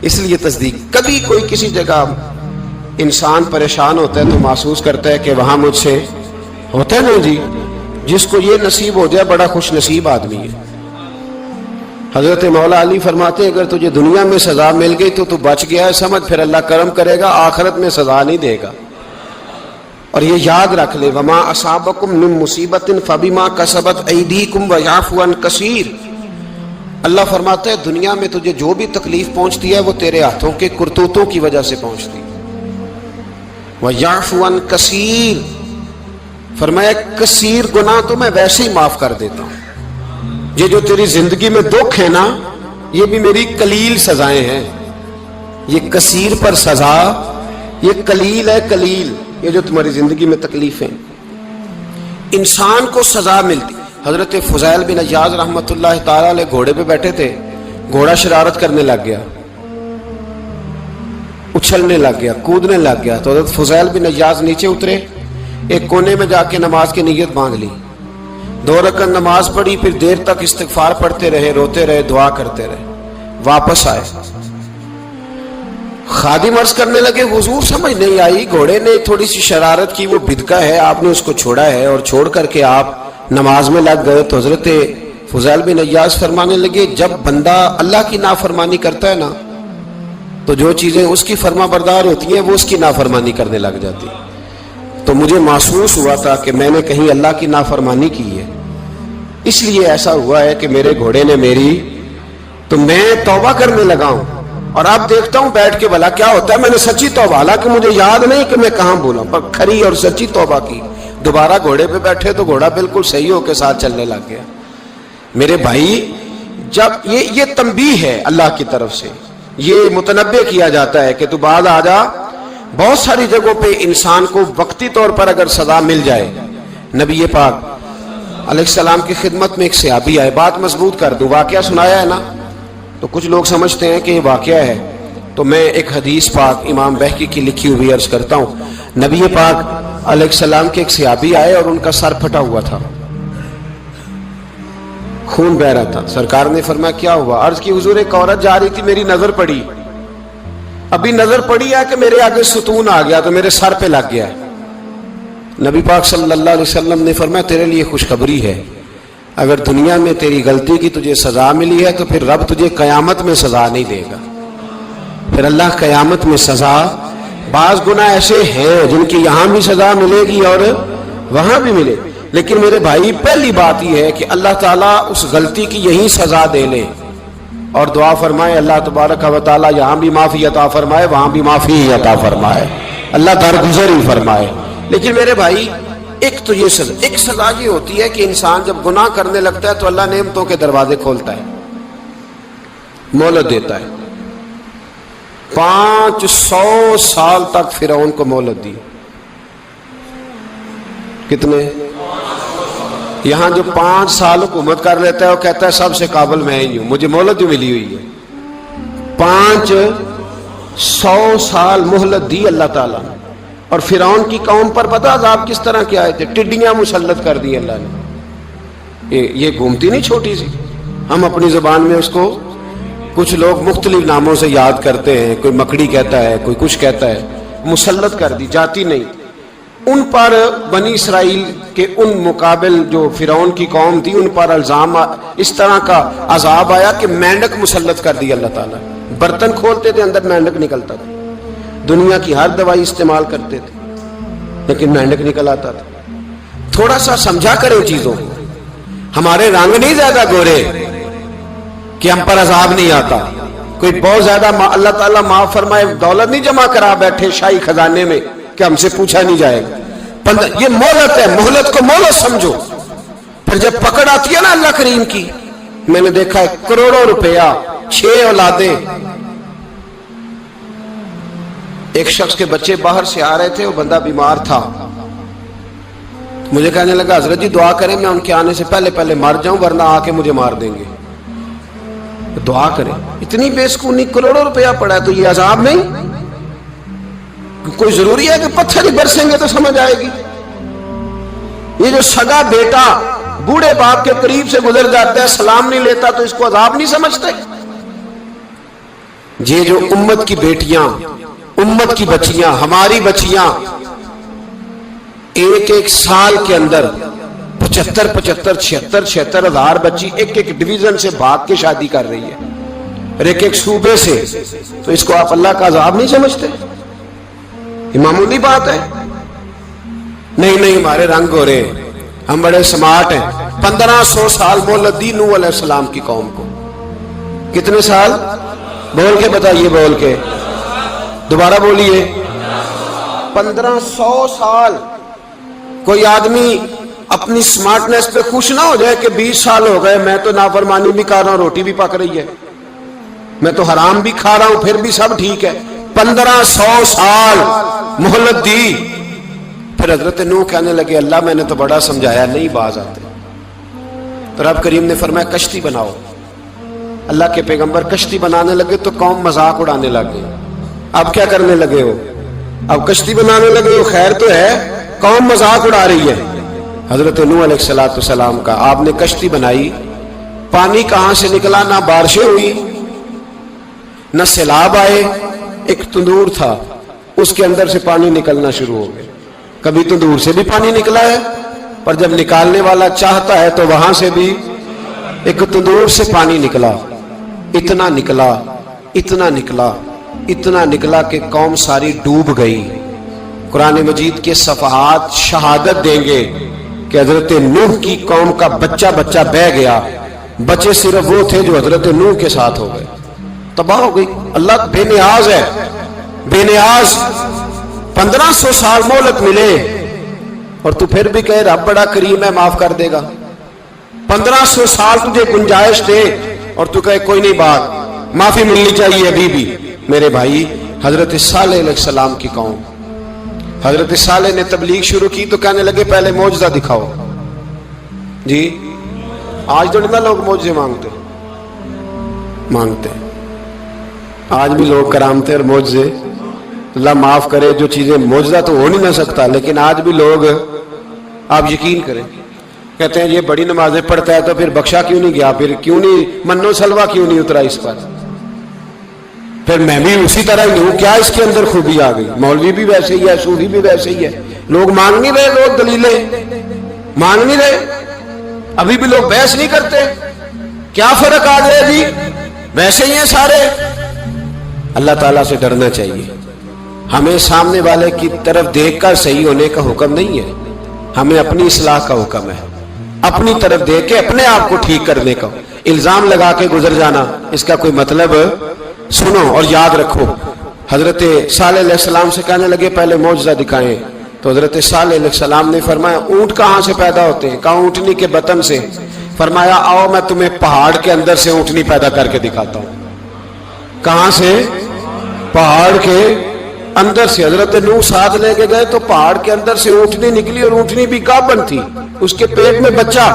اس لیے تصدیق. کبھی کوئی کسی جگہ انسان پریشان ہوتا ہے تو محسوس کرتا ہے کہ وہاں مجھ سے ہوتا ہے نا جی. جس کو یہ نصیب ہو جائے بڑا خوش نصیب آدمی ہے. حضرت مولا علی فرماتے ہیں اگر تجھے دنیا میں سزا مل گئی تو بچ گیا ہے، سمجھ پھر اللہ کرم کرے گا، آخرت میں سزا نہیں دے گا. اور یہ یاد رکھ لے، وما اصابکم من مصیبت فبما کسبت ایدیکم ویعفو عن کثیر. اللہ فرماتا ہے دنیا میں تجھے جو بھی تکلیف پہنچتی ہے وہ تیرے ہاتھوں کے کرتوتوں کی وجہ سے پہنچتی ہے. ویعفو عن کثیر، فرمایا کثیر گناہ تو میں ویسے ہی معاف کر دیتا ہوں. یہ جو تیری زندگی میں دکھ ہے نا، یہ بھی میری قلیل سزائیں ہیں. یہ کثیر پر سزا، یہ قلیل ہے. قلیل یہ جو تمہاری زندگی میں تکلیف ہیں. انسان کو سزا ملتی. حضرت فضیل بن عیاض رحمت اللہ تعالی علیہ گھوڑے پہ بیٹھے تھے، گھوڑا شرارت کرنے لگ گیا، اچھلنے لگ گیا، کودنے لگ گیا. تو حضرت فضیل بن عیاض نیچے اترے، ایک کونے میں جا کے نماز کی نیت باندھ لی، 2 رکعت نماز پڑھی، پھر دیر تک استغفار پڑھتے رہے، روتے رہے، دعا کرتے رہے. واپس آئے. خادم عرض کرنے لگے حضور سمجھ نہیں آئی, گھوڑے نے تھوڑی سی شرارت کی, وہ بدکا ہے, آپ نے اس کو چھوڑا ہے اور چھوڑ کر کے آپ نماز میں لگ گئے. تو حضرت فضیل بن عیاض فرمانے لگے جب بندہ اللہ کی نافرمانی کرتا ہے نا تو جو چیزیں اس کی فرما بردار ہوتی ہیں وہ اس کی نافرمانی کرنے لگ جاتی. تو مجھے محسوس ہوا تھا کہ میں نے کہیں اللہ کی نافرمانی کی ہے, اس لیے ایسا ہوا ہے کہ میرے گھوڑے نے میری, تو میں توبہ کرنے لگا ہوں. اور اب دیکھتا ہوں بیٹھ کے بھلا کیا ہوتا ہے. میں نے سچی توبہ, حالانکہ مجھے یاد نہیں کہ میں کہاں بولا, پر کھری اور سچی توبہ کی. دوبارہ گھوڑے پہ بیٹھے تو گھوڑا بالکل صحیح ہو کے ساتھ چلنے لگ گیا. میرے بھائی, جب یہ تنبیہ ہے اللہ کی طرف سے, یہ متنبہ کیا جاتا ہے کہ تو بعد آ جا. بہت ساری جگہوں پہ انسان کو وقتی طور پر اگر سزا مل جائے, نبی پاک علیہ السلام کی خدمت میں ایک صحابی آئے, بات مضبوط کر دوں, واقعہ سنایا ہے نا تو کچھ لوگ سمجھتے ہیں کہ یہ واقعہ ہے, تو میں ایک حدیث پاک امام بہقی کی لکھی ہوئی عرض کرتا ہوں. نبی پاک علیہ السلام کے ایک صحابی آئے اور ان کا سر پھٹا ہوا تھا, خون بہ رہا تھا. سرکار نے فرمایا کیا ہوا؟ عرض کی حضور ایک عورت جا رہی تھی, میری نظر پڑی, ابھی نظر پڑی ہے کہ میرے آگے ستون آ گیا تو میرے سر پہ لگ گیا. نبی پاک صلی اللہ علیہ وسلم نے فرمایا تیرے لیے خوشخبری ہے, اگر دنیا میں تیری غلطی کی تجھے سزا ملی ہے تو پھر رب تجھے قیامت میں سزا نہیں دے گا. پھر اللہ قیامت میں سزا, بعض گناہ ایسے ہیں جن کی یہاں بھی سزا ملے گی اور وہاں بھی ملے, لیکن میرے بھائی پہلی بات یہ ہے کہ اللہ تعالیٰ اس غلطی کی یہی سزا دے لے اور دعا فرمائے اللہ تبارک و تعالیٰ یہاں بھی معافی عطا فرمائے وہاں بھی معافی عطا فرمائے, اللہ درگزر ہی فرمائے. لیکن میرے بھائی ایک تو یہ سزا, ایک سزا یہ ہوتی ہے کہ انسان جب گناہ کرنے لگتا ہے تو اللہ نعمتوں کے دروازے کھولتا ہے, مہلت دیتا ہے. 500 سال تک فرعون کو مہلت دی. کتنے؟ یہاں جو 5 سال حکومت کر لیتا ہے وہ کہتا ہے سب سے قابل میں ہی ہوں, مجھے مہلت ملی ہوئی ہے. 500 سال مہلت دی اللہ تعالیٰ نے. اور فرعون کی قوم پر پتہ عذاب کس طرح کے آئے تھے؟ ٹڈیاں مسلط کر دی اللہ نے. یہ گھومتی نہیں چھوٹی سی, ہم اپنی زبان میں اس کو کچھ لوگ مختلف ناموں سے یاد کرتے ہیں, کوئی مکڑی کہتا ہے, کوئی کچھ کہتا ہے. مسلط کر دی, جاتی نہیں. ان پر بنی اسرائیل کے ان مقابل جو فرعون کی قوم تھی ان پر الزام اس طرح کا عذاب آیا کہ مینڈک مسلط کر دی اللہ تعالیٰ. برتن کھولتے تھے اندر مینڈک نکلتا تھا, دنیا کی ہر دوائی استعمال کرتے تھے لیکن مینڈک نکل آتا تھا. تھوڑا سا سمجھا کریں چیزوں کو. ہمارے رنگ نہیں زیادہ گورے کہ ہم پر عذاب نہیں آتا. کوئی بہت زیادہ اللہ تعالیٰ معاف فرمائے دولت نہیں جمع کرا بیٹھے شاہی خزانے میں کہ ہم سے پوچھا نہیں جائے گا. یہ مہلت ہے, مہلت کو مہلت سمجھو. پھر جب پکڑ آتی ہے نا اللہ کریم کی, میں نے دیکھا ہے کروڑوں روپیہ, 6 اولادیں. ایک شخص کے بچے باہر سے آ رہے تھے, وہ بندہ بیمار تھا, مجھے کہنے لگا حضرت جی دعا کریں میں ان کے آنے سے پہلے مر جاؤں ورنہ آ کے مجھے مار دیں گے. دعا کریں. اتنی بے سکونی, کروڑوں روپیہ پڑا ہے تو یہ عذاب نہیں؟ کوئی ضروری ہے کہ پتھر ہی برسیں گے تو سمجھ آئے گی؟ یہ جو سگا بیٹا بوڑھے باپ کے قریب سے گزر جاتا ہے, سلام نہیں لیتا تو اس کو عذاب نہیں سمجھتے؟ یہ جو امت کی بیٹیاں, امت کی بچیاں, ہماری بچیاں ایک سال کے اندر 75,000 ہزار بچی ایک ڈویژن سے بھاگ کے شادی کر رہی ہے, اور ایک صوبے سے. تو اس کو آپ اللہ کا عذاب نہیں سمجھتے؟ یہ معمولی بات ہے. نہیں ہمارے رنگ ہو رہے, ہم بڑے سمارٹ ہیں. 1500 سال مہلت دی نوح علیہ السلام کی قوم کو. کتنے سال؟ بول کے بتائیے, بول کے دوبارہ بولیے. 1500 سال. کوئی آدمی اپنی سمارٹنس پہ خوش نہ ہو جائے کہ 20 سال ہو گئے میں تو نافرمانی بھی کر رہا ہوں, روٹی بھی پک رہی ہے, میں تو حرام بھی کھا رہا ہوں, پھر بھی سب ٹھیک ہے. 1500 سال مہلت دی. پھر حضرت نوح کہنے لگے اللہ میں نے تو بڑا سمجھایا, نہیں باز آتے. تو رب کریم نے فرمایا کشتی بناؤ. اللہ کے پیغمبر کشتی بنانے لگے تو قوم مذاق اڑانے لگے. اب کیا کرنے لگے ہو؟ اب کشتی بنانے لگے ہو, خیر تو ہے, قوم مذاق اڑا رہی ہے. حضرت نوح علیہ السلام کا آپ نے کشتی بنائی, پانی کہاں سے نکلا, نہ بارشیں ہوئی نہ سیلاب آئے، ایک تندور تھا اس کے اندر سے پانی نکلنا شروع ہو گیا. کبھی تندور سے بھی پانی نکلا ہے، پر جب نکالنے والا چاہتا ہے تو وہاں سے بھی ایک تندور سے پانی نکلا. اتنا نکلا، اتنا نکلا، اتنا نکلا کہ قوم ساری ڈوب گئی. قرآن مجید کے صفحات شہادت دیں گے کہ حضرت نوح کی قوم کا بچہ بچہ بہ گیا، بچے صرف وہ تھے جو حضرت نوح کے ساتھ ہو گئے، تباہ ہو گئی. اللہ بے نیاز ہے، بے نیاز. 1500 سال مہلت ملے اور تو پھر بھی کہے رب بڑا کریم ہے، معاف کر دے گا. 1500 سال تجھے گنجائش دے اور تو کہے کوئی نہیں، بات معافی ملنی چاہیے ابھی بھی. میرے بھائی، حضرت صالح علیہ السلام کی قوم، حضرت صالح نے تبلیغ شروع کی تو کہنے لگے پہلے معجزہ دکھاؤ. جی آج تو نہیں لوگ معجزے مانگتے، آج بھی لوگ کرامتے اور معجزے. اللہ معاف کرے، جو چیزیں معجزہ تو ہو نہیں نہ سکتا، لیکن آج بھی لوگ، آپ یقین کریں، کہتے ہیں یہ بڑی نمازیں پڑھتا ہے تو پھر بخشا کیوں نہیں گیا، پھر کیوں نہیں منو سلوا کیوں نہیں اترا اس پر، پھر میں بھی اسی طرح ہی ہوں، کیا اس کے اندر خوبی آ گئی. مولوی بھی ویسے ہی ہے، صوفی بھی ویسے ہی ہے. لوگ مانگ نہیں رہے، لوگ دلیلیں مانگ نہیں رہے، ابھی بھی لوگ بحث نہیں کرتے. کیا فرق آ گیا جی، ویسے ہی ہیں سارے. اللہ تعالیٰ سے ڈرنا چاہیے. ہمیں سامنے والے کی طرف دیکھ کر صحیح ہونے کا حکم نہیں ہے، ہمیں اپنی اصلاح کا حکم ہے. اپنی طرف دیکھ کے اپنے آپ کو ٹھیک کرنے کا. الزام لگا کے گزر جانا، اس کا کوئی مطلب. سنو اور یاد رکھو، حضرت صالح علیہ السلام سے کہنے لگے پہلے معجزہ دکھائیں، تو حضرت صالح علیہ السلام نے فرمایا اونٹ کہاں سے پیدا ہوتے ہیں؟ کہا اونٹنی کے بطن سے. فرمایا آؤ میں تمہیں پہاڑ کے اندر سے اونٹنی پیدا کر کے دکھاتا ہوں. کہاں سے؟ پہاڑ کے اندر سے. حضرت نوح ساتھ لے کے گئے تو پہاڑ کے اندر سے اونٹنی نکلی، اور اونٹنی بھی گابن تھی، اس کے پیٹ میں بچہ.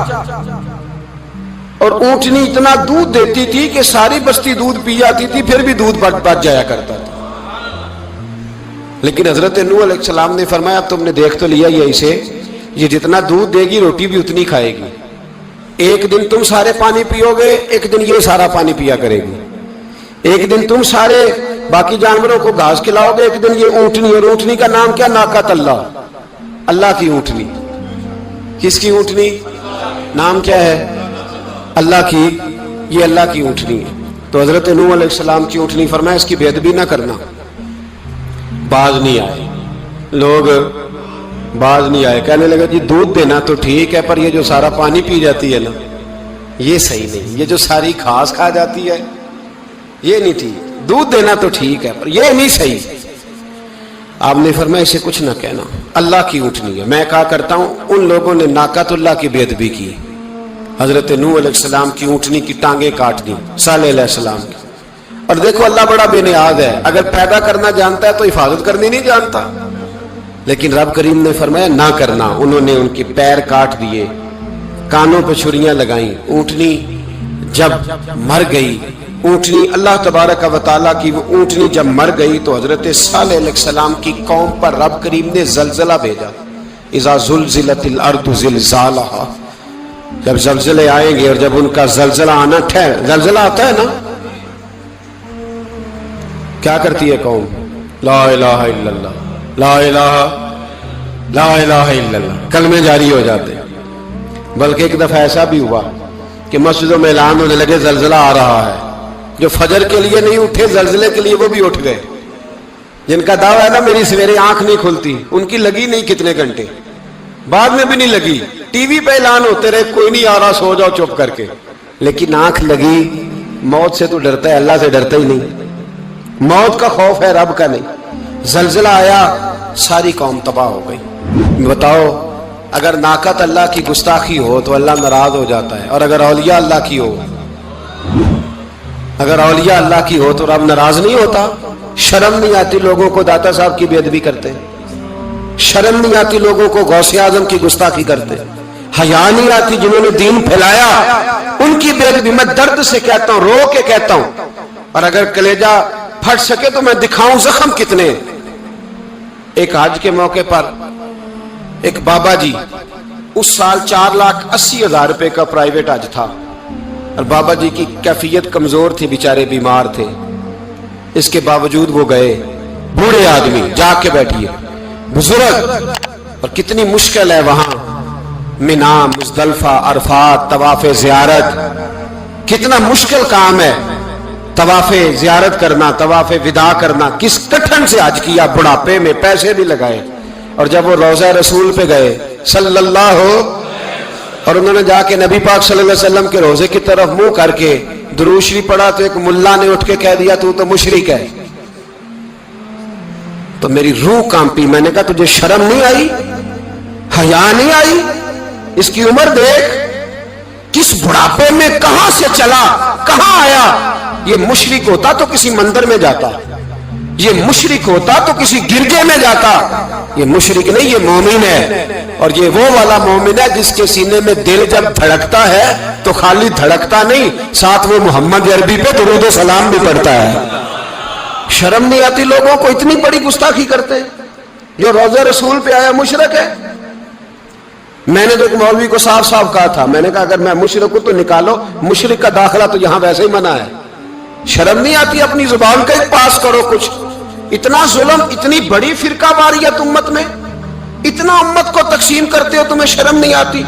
اور اونٹنی اتنا دودھ دیتی تھی کہ ساری بستی دودھ پی جاتی تھی، پھر بھی دودھ بچ جایا کرتا تھا. لیکن حضرت نوح علیہ السلام نے فرمایا تم نے دیکھ تو لیا یہ اسے، یہ جتنا دودھ دے گی روٹی بھی اتنی کھائے گی. ایک دن تم سارے پانی پیو گے، ایک دن یہ سارا پانی پیا کرے گی. ایک دن تم سارے باقی جانوروں کو گھاس کھلاؤ گے، ایک دن یہ اونٹنی. اور اونٹنی کا نام کیا؟ ناقۃ اللہ، اللہ کی اونٹنی. کس کی اونٹنی؟ نام کیا ہے؟ اللہ کی. یہ اللہ کی اونٹنی ہے. تو حضرت نوح علیہ السلام کی اونٹنی. فرمایا اس کی بے ادبی نہ کرنا. باز نہیں آئے لوگ، باز نہیں آئے. کہنے لگا جی دودھ دینا تو ٹھیک ہے، پر یہ جو سارا پانی پی جاتی ہے نا، یہ صحیح نہیں. یہ جو ساری گھاس کھا جاتی ہے یہ نہیں ٹھیک. دودھ دینا تو ٹھیک ہے پر یہ نہیں صحیح. آپ نے فرمایا اسے کچھ نہ کہنا، اللہ کی اونٹنی ہے. میں کہا کرتا ہوں ان لوگوں نے ناقۃ اللہ کی بے ادبی کی. حضرت نوح علیہ السلام کی اونٹنی کی ٹانگیں کاٹ دی، صالح علیہ السلام کی. اور دیکھو اللہ بڑا بے نیاز ہے، اگر پیدا کرنا جانتا ہے تو حفاظت کرنی نہیں جانتا. لیکن رب کریم نے فرمایا نہ کرنا. انہوں نے ان کے پیر کاٹ دیے، کانوں پہ چھریاں لگائیں. اونٹنی جب مر گئی، اونٹنی اللہ تبارک و تعالیٰ کی وہ اونٹنی جب مر گئی تو حضرت صالح علیہ السلام کی قوم پر رب کریم نے زلزلہ بھیجا. اذا زلزلت الارض زلزالہا. جب زلزلے آئیں گے اور جب ان کا زلزلہ آنا زلزلہ آتا ہے نا، کیا کرتی ہے قوم؟ لا الہ الا اللہ، لا الہ الا اللہ، کلمے جاری ہو جاتے. بلکہ ایک دفعہ ایسا بھی ہوا کہ مسجدوں میں اعلان ہونے لگے زلزلہ آ رہا ہے. جو فجر کے لیے نہیں اٹھے زلزلے کے لیے وہ بھی اٹھ گئے. جن کا دعویٰ ہے نا میری سویرے آنکھ نہیں کھلتی، ان کی لگی نہیں کتنے گھنٹے، بعد میں بھی نہیں لگی. ٹی وی پہ اعلان ہوتے رہے کوئی نہیں آ رہا، سو جاؤ چپ کر کے. لیکن آنکھ لگی. موت سے تو ڈرتا ہے، اللہ سے ڈرتا ہی نہیں. موت کا خوف ہے، رب کا نہیں. زلزلہ آیا، ساری قوم تباہ ہو گئی. بتاؤ اگر ناقۃ اللہ کی گستاخی ہو تو اللہ ناراض ہو جاتا ہے، اور اگر اولیاء اللہ کی ہو، اگر اولیاء اللہ کی ہو تو رب ناراض نہیں ہوتا. شرم نہیں آتی لوگوں کو داتا صاحب کی بے ادبی کرتے، شرم نہیں آتی لوگوں کو غوث اعظم کی گستاخی کرتے، حیا نہیں آتی جنہوں نے دین پھیلایا ان کی بے ادبی. میں درد سے کہتا ہوں، رو کے کہتا ہوں، اور اگر کلیجہ پھٹ سکے تو میں دکھاؤں زخم کتنے. ایک حج کے موقع پر ایک بابا جی، اس سال 4,80,000 روپے کا پرائیویٹ حج تھا، اور بابا جی کی کیفیت کمزور تھی، بیچارے بیمار تھے. اس کے باوجود وہ گئے. بوڑھے آدمی جا کے بیٹھیے بزرگ, اور کتنی مشکل ہے وہاں منا, مزدلفہ, عرفات, طواف زیارت, کتنا مشکل کام ہے طواف زیارت کرنا, طواف وداع کرنا. کس کٹھن سے حج کیا, بڑھاپے میں پیسے بھی لگائے. اور جب وہ روضہ رسول پہ گئے صلی اللہ اور انہوں نے جا کے نبی پاک صلی اللہ علیہ وسلم کے روزے کی طرف منہ کر کے درود شریف پڑھا تو ایک ملا نے اٹھ کے کہہ دیا تو مشرک ہے. تو میری روح کانپی. میں نے کہا تجھے شرم نہیں آئی, حیا نہیں آئی؟ اس کی عمر دیکھ, کس بڑھاپے میں کہاں سے چلا کہاں آیا. یہ مشرک ہوتا تو کسی مندر میں جاتا, یہ مشرک ہوتا تو کسی گرجے میں جاتا. یہ مشرک نہیں, یہ مومن ہے. اور یہ وہ والا مومن ہے جس کے سینے میں دل جب دھڑکتا ہے تو خالی دھڑکتا نہیں, ساتھ وہ محمد عربی پہ درود و سلام بھی پڑھتا ہے. شرم نہیں آتی لوگوں کو, اتنی بڑی گستاخی کرتے. جو روزہ رسول پہ آیا مشرک ہے. میں نے تو ایک مولوی کو صاف صاف کہا تھا, میں نے کہا اگر میں مشرک ہوں تو نکالو, مشرک کا داخلہ تو یہاں ویسے ہی منع ہے. شرم نہیں آتی؟ اپنی زبان کا ایک پاس کرو کچھ. اتنا ظلم, اتنی بڑی فرقہ واریت امت میں, اتنا امت کو تقسیم کرتے ہو, تمہیں شرم نہیں آتی؟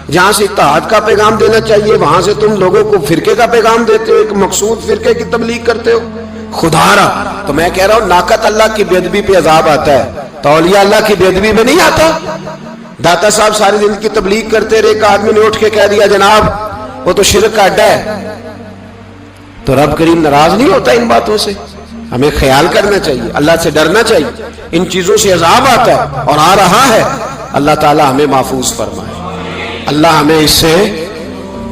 جہاں سے اتحاد کا پیغام دینا چاہیے وہاں سے تم لوگوں کو فرقے کا پیغام دیتے ہو, ایک مقصود فرقے کی تبلیغ کرتے ہو. خدا را, تو میں کہہ رہا ہوں ناقت اللہ کی بے ادبی پہ عذاب آتا ہے, تو اولیاء اللہ کی بے ادبی پہ نہیں آتا. داتا صاحب ساری زندگی تبلیغ کرتے رہے, ایک آدمی نے اٹھ کے کہہ دیا جناب وہ تو شرک کا اڈا ہے, تو رب کریم ناراض نہیں ہوتا ان باتوں سے؟ ہمیں خیال کرنا چاہیے, اللہ سے ڈرنا چاہیے. ان چیزوں سے عذاب آتا ہے اور آ رہا ہے. اللہ تعالی ہمیں محفوظ فرمائے. اللہ ہمیں اس سے,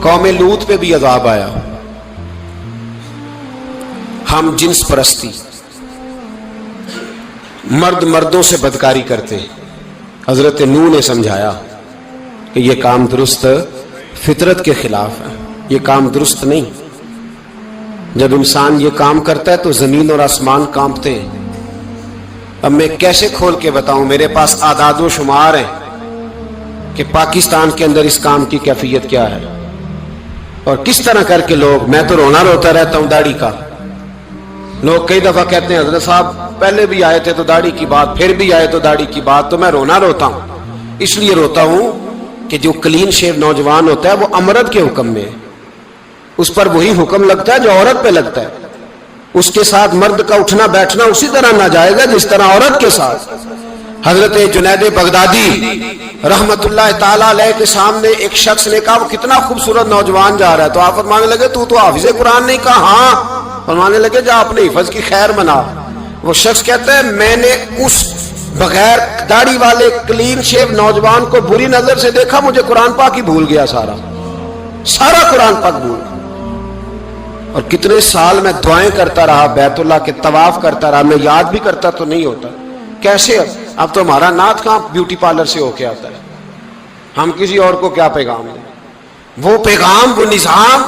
قوم لوط پہ بھی عذاب آیا. ہم جنس پرستی, مرد مردوں سے بدکاری کرتے ہیں. حضرت نوح نے سمجھایا کہ یہ کام درست فطرت کے خلاف ہے, یہ کام درست نہیں. جب انسان یہ کام کرتا ہے تو زمین اور آسمان کانپتے ہیں. اب میں کیسے کھول کے بتاؤں, میرے پاس اعداد و شمار ہیں کہ پاکستان کے اندر اس کام کی کیفیت کیا ہے اور کس طرح کر کے لوگ, میں تو رونا روتا رہتا ہوں داڑھی کا. لوگ کئی دفعہ کہتے ہیں حضرت صاحب پہلے بھی آئے تھے تو داڑھی کی بات, پھر بھی آئے تو داڑھی کی بات. تو میں رونا روتا ہوں, اس لیے روتا ہوں کہ جو کلین شیو نوجوان ہوتا ہے وہ امرد کے حکم میں ہے, اس پر وہی حکم لگتا ہے جو عورت پہ لگتا ہے. اس کے ساتھ مرد کا اٹھنا بیٹھنا اسی طرح ناجائز ہے جس طرح عورت کے ساتھ. حضرت جنید بغدادی رحمت اللہ تعالی علیہ کے سامنے ایک شخص نے کہا وہ کتنا خوبصورت نوجوان جا رہا ہے, تو آپ فرمانے لگے تو حافظ قرآن نہیں؟ کہا ہاں. فرمانے لگے جا اپنے حفظ کی خیر منا. وہ شخص کہتا ہے میں نے اس بغیر داڑھی والے کلین شیو نوجوان کو بری نظر سے دیکھا, مجھے قرآن پاک ہی بھول گیا, سارا قرآن پاک بھول گیا. اور کتنے سال میں دعائیں کرتا رہا, بیت اللہ کے طواف کرتا رہا, میں یاد بھی کرتا تو نہیں ہوتا. کیسے اب تو ہمارا نعت کہاں بیوٹی پارلر سے ہو کے آتا ہے, ہم کسی اور کو کیا پیغام دیں. وہ پیغام, وہ نظام,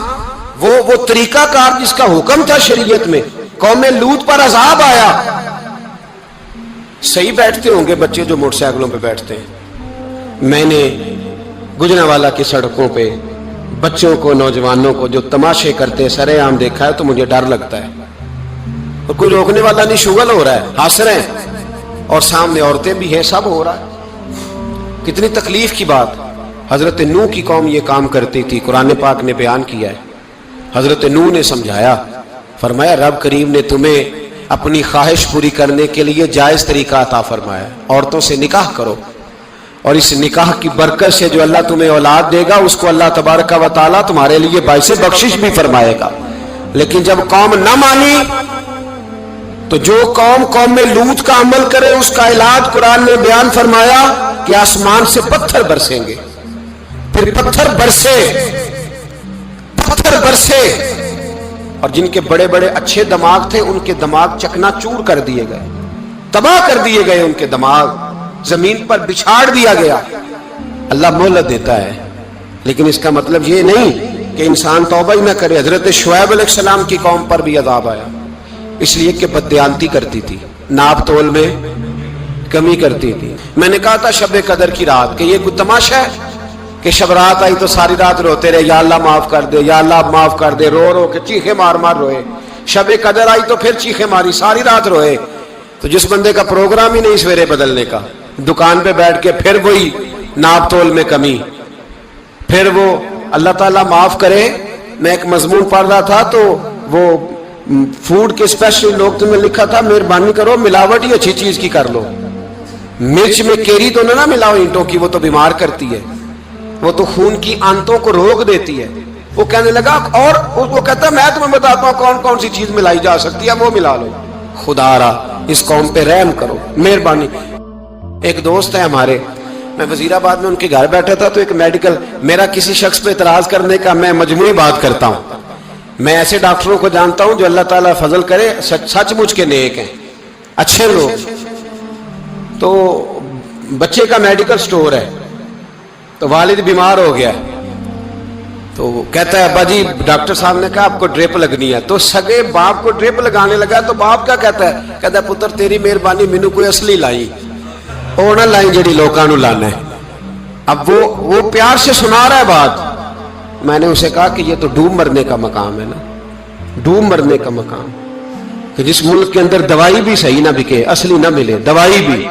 وہ طریقہ کار جس کا حکم تھا شریعت میں, قوم لوط پر عذاب آیا. صحیح بیٹھتے ہوں گے بچے جو موٹر سائیکلوں پہ بیٹھتے ہیں. میں نے گجرانوالہ کی سڑکوں پہ بچوں کو, نوجوانوں کو جو تماشے کرتے سرے عام دیکھا ہے تو مجھے ڈر لگتا ہے. اور کوئی روکنے والا نہیں, شغل ہو رہا ہے, ہنس رہے ہیں, اور سامنے عورتیں بھی ہیں, سب ہو رہا ہے. کتنی تکلیف کی بات. حضرت نوح کی قوم یہ کام کرتی تھی, قرآن پاک نے بیان کیا ہے. حضرت نوح نے سمجھایا, فرمایا رب کریم نے تمہیں اپنی خواہش پوری کرنے کے لیے جائز طریقہ عطا فرمایا, عورتوں سے نکاح کرو, اور اس نکاح کی برکت سے جو اللہ تمہیں اولاد دے گا اس کو اللہ تبارک و تعالیٰ تمہارے لیے باعث بخشش بھی فرمائے گا. لیکن جب قوم نہ مانی تو جو قوم میں لوط کا عمل کرے اس کا علاج قرآن نے بیان فرمایا کہ آسمان سے پتھر برسیں گے. پھر پتھر برسے, اور جن کے بڑے بڑے اچھے دماغ تھے ان کے دماغ چکنا چور کر دیے گئے, تباہ کر دیے گئے, ان کے دماغ زمین پر بچھاڑ دیا گیا. اللہ مہلت دیتا ہے, لیکن اس کا مطلب یہ نہیں کہ انسان توبہ ہی نہ کرے. حضرت شعیب علیہ السلام کی قوم پر بھی عذاب آیا, اس لیے کہ بددیانتی کرتی تھی, ناپ تول میں کمی کرتی تھی. میں نے کہا تھا شب قدر کی رات کہ یہ کوئی تماشا ہے کہ شب رات آئی تو ساری رات روتے رہے, یا اللہ معاف کر دے, یا اللہ معاف کر دے, رو رو کے چیخے مار مار روئے. شب قدر آئی تو پھر چیخیں ماری، ساری رات روئے. تو جس بندے کا پروگرام ہی نہیں سویرے بدلنے کا، دکان پہ بیٹھ کے پھر وہی ناپ تول میں کمی، پھر وہ اللہ تعالیٰ معاف کرے. میں ایک مضمون پڑھ رہا تھا تو وہ فوڈ کے اسپیشل لوگ میں لکھا تھا مہربانی کرو ملاوٹ ہی اچھی چیز کی کر لو، مرچ میں کیری تو نہ ملاؤ اینٹوں کی، وہ تو بیمار کرتی ہے، وہ تو خون کی آنتوں کو روک دیتی ہے. وہ کہنے لگا اور وہ کہتا ہے میں تمہیں بتاتا ہوں کون کون سی چیز ملائی جا سکتی ہے، وہ ملا لو. خدا را اس قوم پہ رحم کرو مہربانی. ایک دوست ہے ہمارے، میں وزیر آباد میں ان کے گھر بیٹھا تھا تو ایک میڈیکل، میرا کسی شخص پہ اعتراض کرنے کا میں مجموعی بات کرتا ہوں. میں ایسے ڈاکٹروں کو جانتا ہوں جو اللہ تعالیٰ فضل کرے سچ مچ کے نیک ہیں، اچھے لوگ. تو بچے کا میڈیکل سٹور ہے، تو والد بیمار ہو گیا، تو وہ کہتا ہے ابا جی ڈاکٹر صاحب نے کہا آپ کو ڈرپ لگنی ہے. تو سگے باپ کو ڈرپ لگانے لگا تو باپ کیا کہتا ہے پتر تیری مہربانی مینو کوئی اصلی لائی، وہ نہ لائی جڑی لوکاں نو لانا ہے. اب وہ پیار سے سنا رہا ہے بات. میں نے اسے کہا کہ یہ تو ڈوب مرنے کا مقام ہے نا، ڈوب مرنے کا مقام، کہ جس ملک کے اندر دوائی بھی صحیح نہ بکے، اصلی نہ ملے دوائی بھی،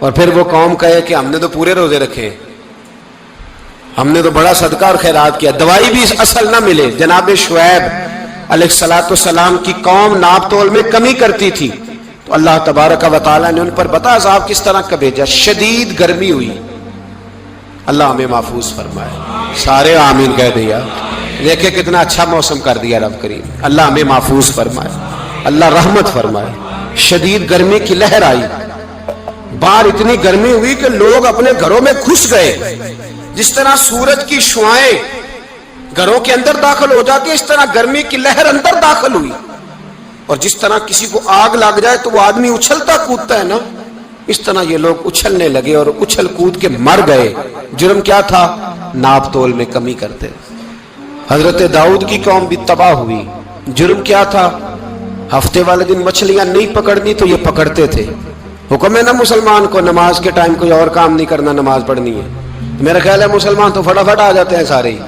اور پھر وہ قوم کہے کہ ہم نے تو پورے روزے رکھے، ہم نے تو بڑا صدقہ اور خیرات کیا، دوائی بھی اصل نہ ملے. جناب شعیب علیہ السلام کی قوم ناپ تول میں کمی کرتی تھی تو اللہ تبارک و تعالیٰ نے ان پر بتا عذاب کس طرح کا بھیجا. شدید گرمی ہوئی، اللہ ہمیں محفوظ فرمائے. سارے آمین کہہ دیا. دیکھیں کتنا اچھا موسم کر دیا رب کریم. اللہ ہمیں محفوظ فرمائے، اللہ رحمت فرمائے. شدید گرمی کی لہر آئی، باہر اتنی گرمی ہوئی کہ لوگ اپنے گھروں میں گھس گئے. جس طرح سورج کی شعائیں گھروں کے اندر داخل ہو جاتی ہے، اس طرح گرمی کی لہر اندر داخل ہوئی. اور جس طرح کسی کو آگ لگ جائے تو وہ آدمی اچھلتا کودتا ہے نا، اس طرح یہ لوگ اچھلنے لگے اور اچھل کود کے مر گئے. جرم کیا تھا؟ ناپ تول میں کمی کرتے. حضرت داؤد کی قوم بھی تباہ ہوئی. جرم کیا تھا؟ ہفتے والے دن مچھلیاں نہیں پکڑنی تو یہ پکڑتے تھے. حکم ہے نا مسلمان کو نماز کے ٹائم کوئی اور کام نہیں کرنا، نماز پڑھنی ہے. میرا خیال ہے مسلمان تو فٹافٹ آ جاتے ہیں، سارے ہی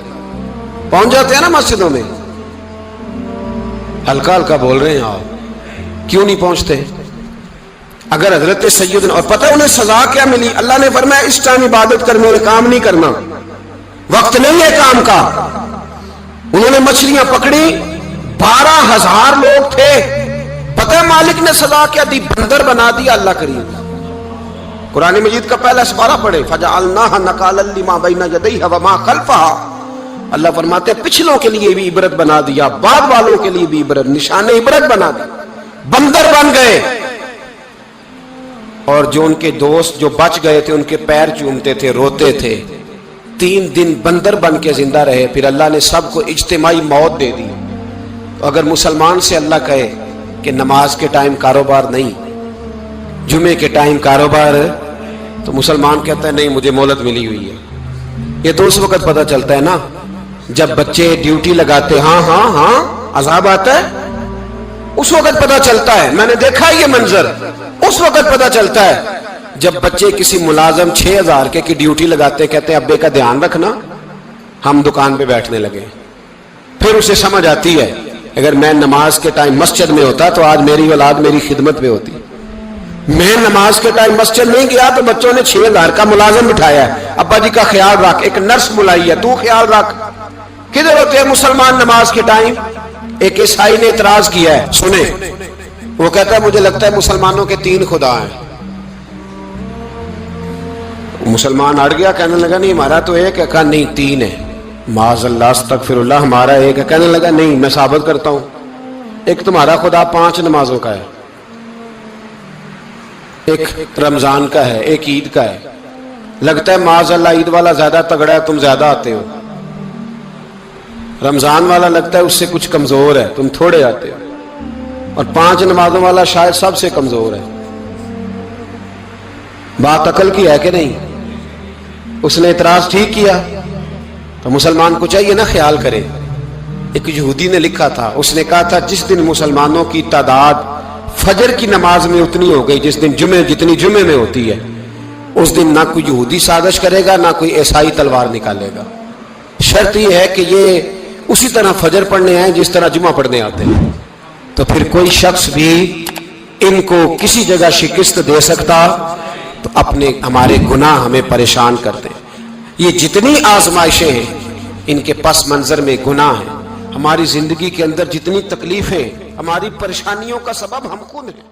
پہنچ جاتے ہیں نا مسجدوں میں. ہلکا ہلکا بول رہے ہیں آپ، کیوں نہیں پہنچتے؟ اگر حضرت سیدنا، اور پتہ انہیں سزا کیا ملی؟ اللہ نے فرمایا اس ٹائم عبادت کرنے والے کام نہیں کرنا، وقت نہیں ہے کام کا. انہوں نے مچھلیاں پکڑی، 12,000 لوگ تھے. پتہ ہے مالک نے سزا کیا دی؟ بندر بنا دیا. اللہ کریم قرآن مجید کا پہلا سپارہ پڑھے، فَجَعَلْنَاهَا نَكَالًا لِمَا بَيْنَ يَدَيْهَا وَمَا خَلْفَهَا. اللہ فرماتے ہیں پچھلوں کے لیے بھی عبرت بنا دیا، بعد والوں کے لیے بھی عبرت، نشان عبرت بنا دیا. بندر بن گئے. اور جو ان کے دوست جو بچ گئے تھے ان کے پیر چومتے تھے، روتے تھے. 3 دن بندر بن کے زندہ رہے. پھر اللہ نے سب کو اجتماعی موت دے دی. اگر مسلمان سے اللہ کہے کہ نماز کے ٹائم کاروبار نہیں، جمعے کے ٹائم کاروبار، تو مسلمان کہتا ہے نہیں مجھے مہلت ملی ہوئی ہے. یہ تو اس وقت پتہ چلتا ہے نا جب بچے ڈیوٹی لگاتے، ہاں عذاب آتا ہے، اس وقت پتہ چلتا ہے. میں نے دیکھا یہ منظر، اس وقت پتہ چلتا ہے جب بچے کسی ملازم 6,000 کی ڈیوٹی لگاتے، کہتے ہیں ابے کا دھیان رکھنا، ہم دکان پہ بیٹھنے لگے. پھر اسے سمجھ آتی ہے اگر میں نماز کے ٹائم مسجد میں ہوتا تو آج میری اولاد میری خدمت پہ ہوتی. میں نماز کے ٹائم مسجد نہیں گیا تو بچوں نے 6,000 کا ملازم بٹھایا ہے، ابا جی کا خیال رکھ، ایک نرس بلائی ہے تو خیال رکھ. کدھر ہوتے ہیں مسلمان نماز کے ٹائم؟ ایک عیسائی نے اعتراض کیا ہے، سنیں، وہ کہتا ہے مجھے لگتا ہے مسلمانوں کے 3 خدا ہیں. مسلمان اڑ گیا، کہنے لگا نہیں ہمارا تو ایک ہے. کہا نہیں 3 ہے. معاذ اللہ استغفر اللہ، ہمارا ایک ہے. کہنے لگا نہیں میں ثابت کرتا ہوں، ایک تمہارا خدا 5 نمازوں کا ہے، ایک رمضان کا ہے، ایک عید کا ہے. لگتا ہے معاذ اللہ عید والا زیادہ تگڑا ہے، تم زیادہ آتے ہو. رمضان والا لگتا ہے اس سے کچھ کمزور ہے، تم تھوڑے آتے ہو. اور 5 نمازوں والا شاید سب سے کمزور ہے. بات عقل کی ہے کہ نہیں؟ اس نے اعتراض ٹھیک کیا. تو مسلمان کو چاہیے نا خیال کرے. ایک یہودی نے لکھا تھا، اس نے کہا تھا جس دن مسلمانوں کی تعداد فجر کی نماز میں اتنی ہو گئی جس دن جتنی جمعے میں ہوتی ہے، اس دن نہ کوئی یہودی سازش کرے گا نہ کوئی عیسائی تلوار نکالے گا. شرط یہ ہے کہ یہ اسی طرح فجر پڑھنے آئے جس طرح جمعہ پڑھنے آتے ہیں، تو پھر کوئی شخص بھی ان کو کسی جگہ شکست دے سکتا تو ہمارے گناہ ہمیں پریشان کرتے. یہ جتنی آزمائشیں ہیں ان کے پس منظر میں گناہ ہیں. ہماری زندگی کے اندر جتنی تکلیفیں، ہماری پریشانیوں کا سبب ہم خود ہیں.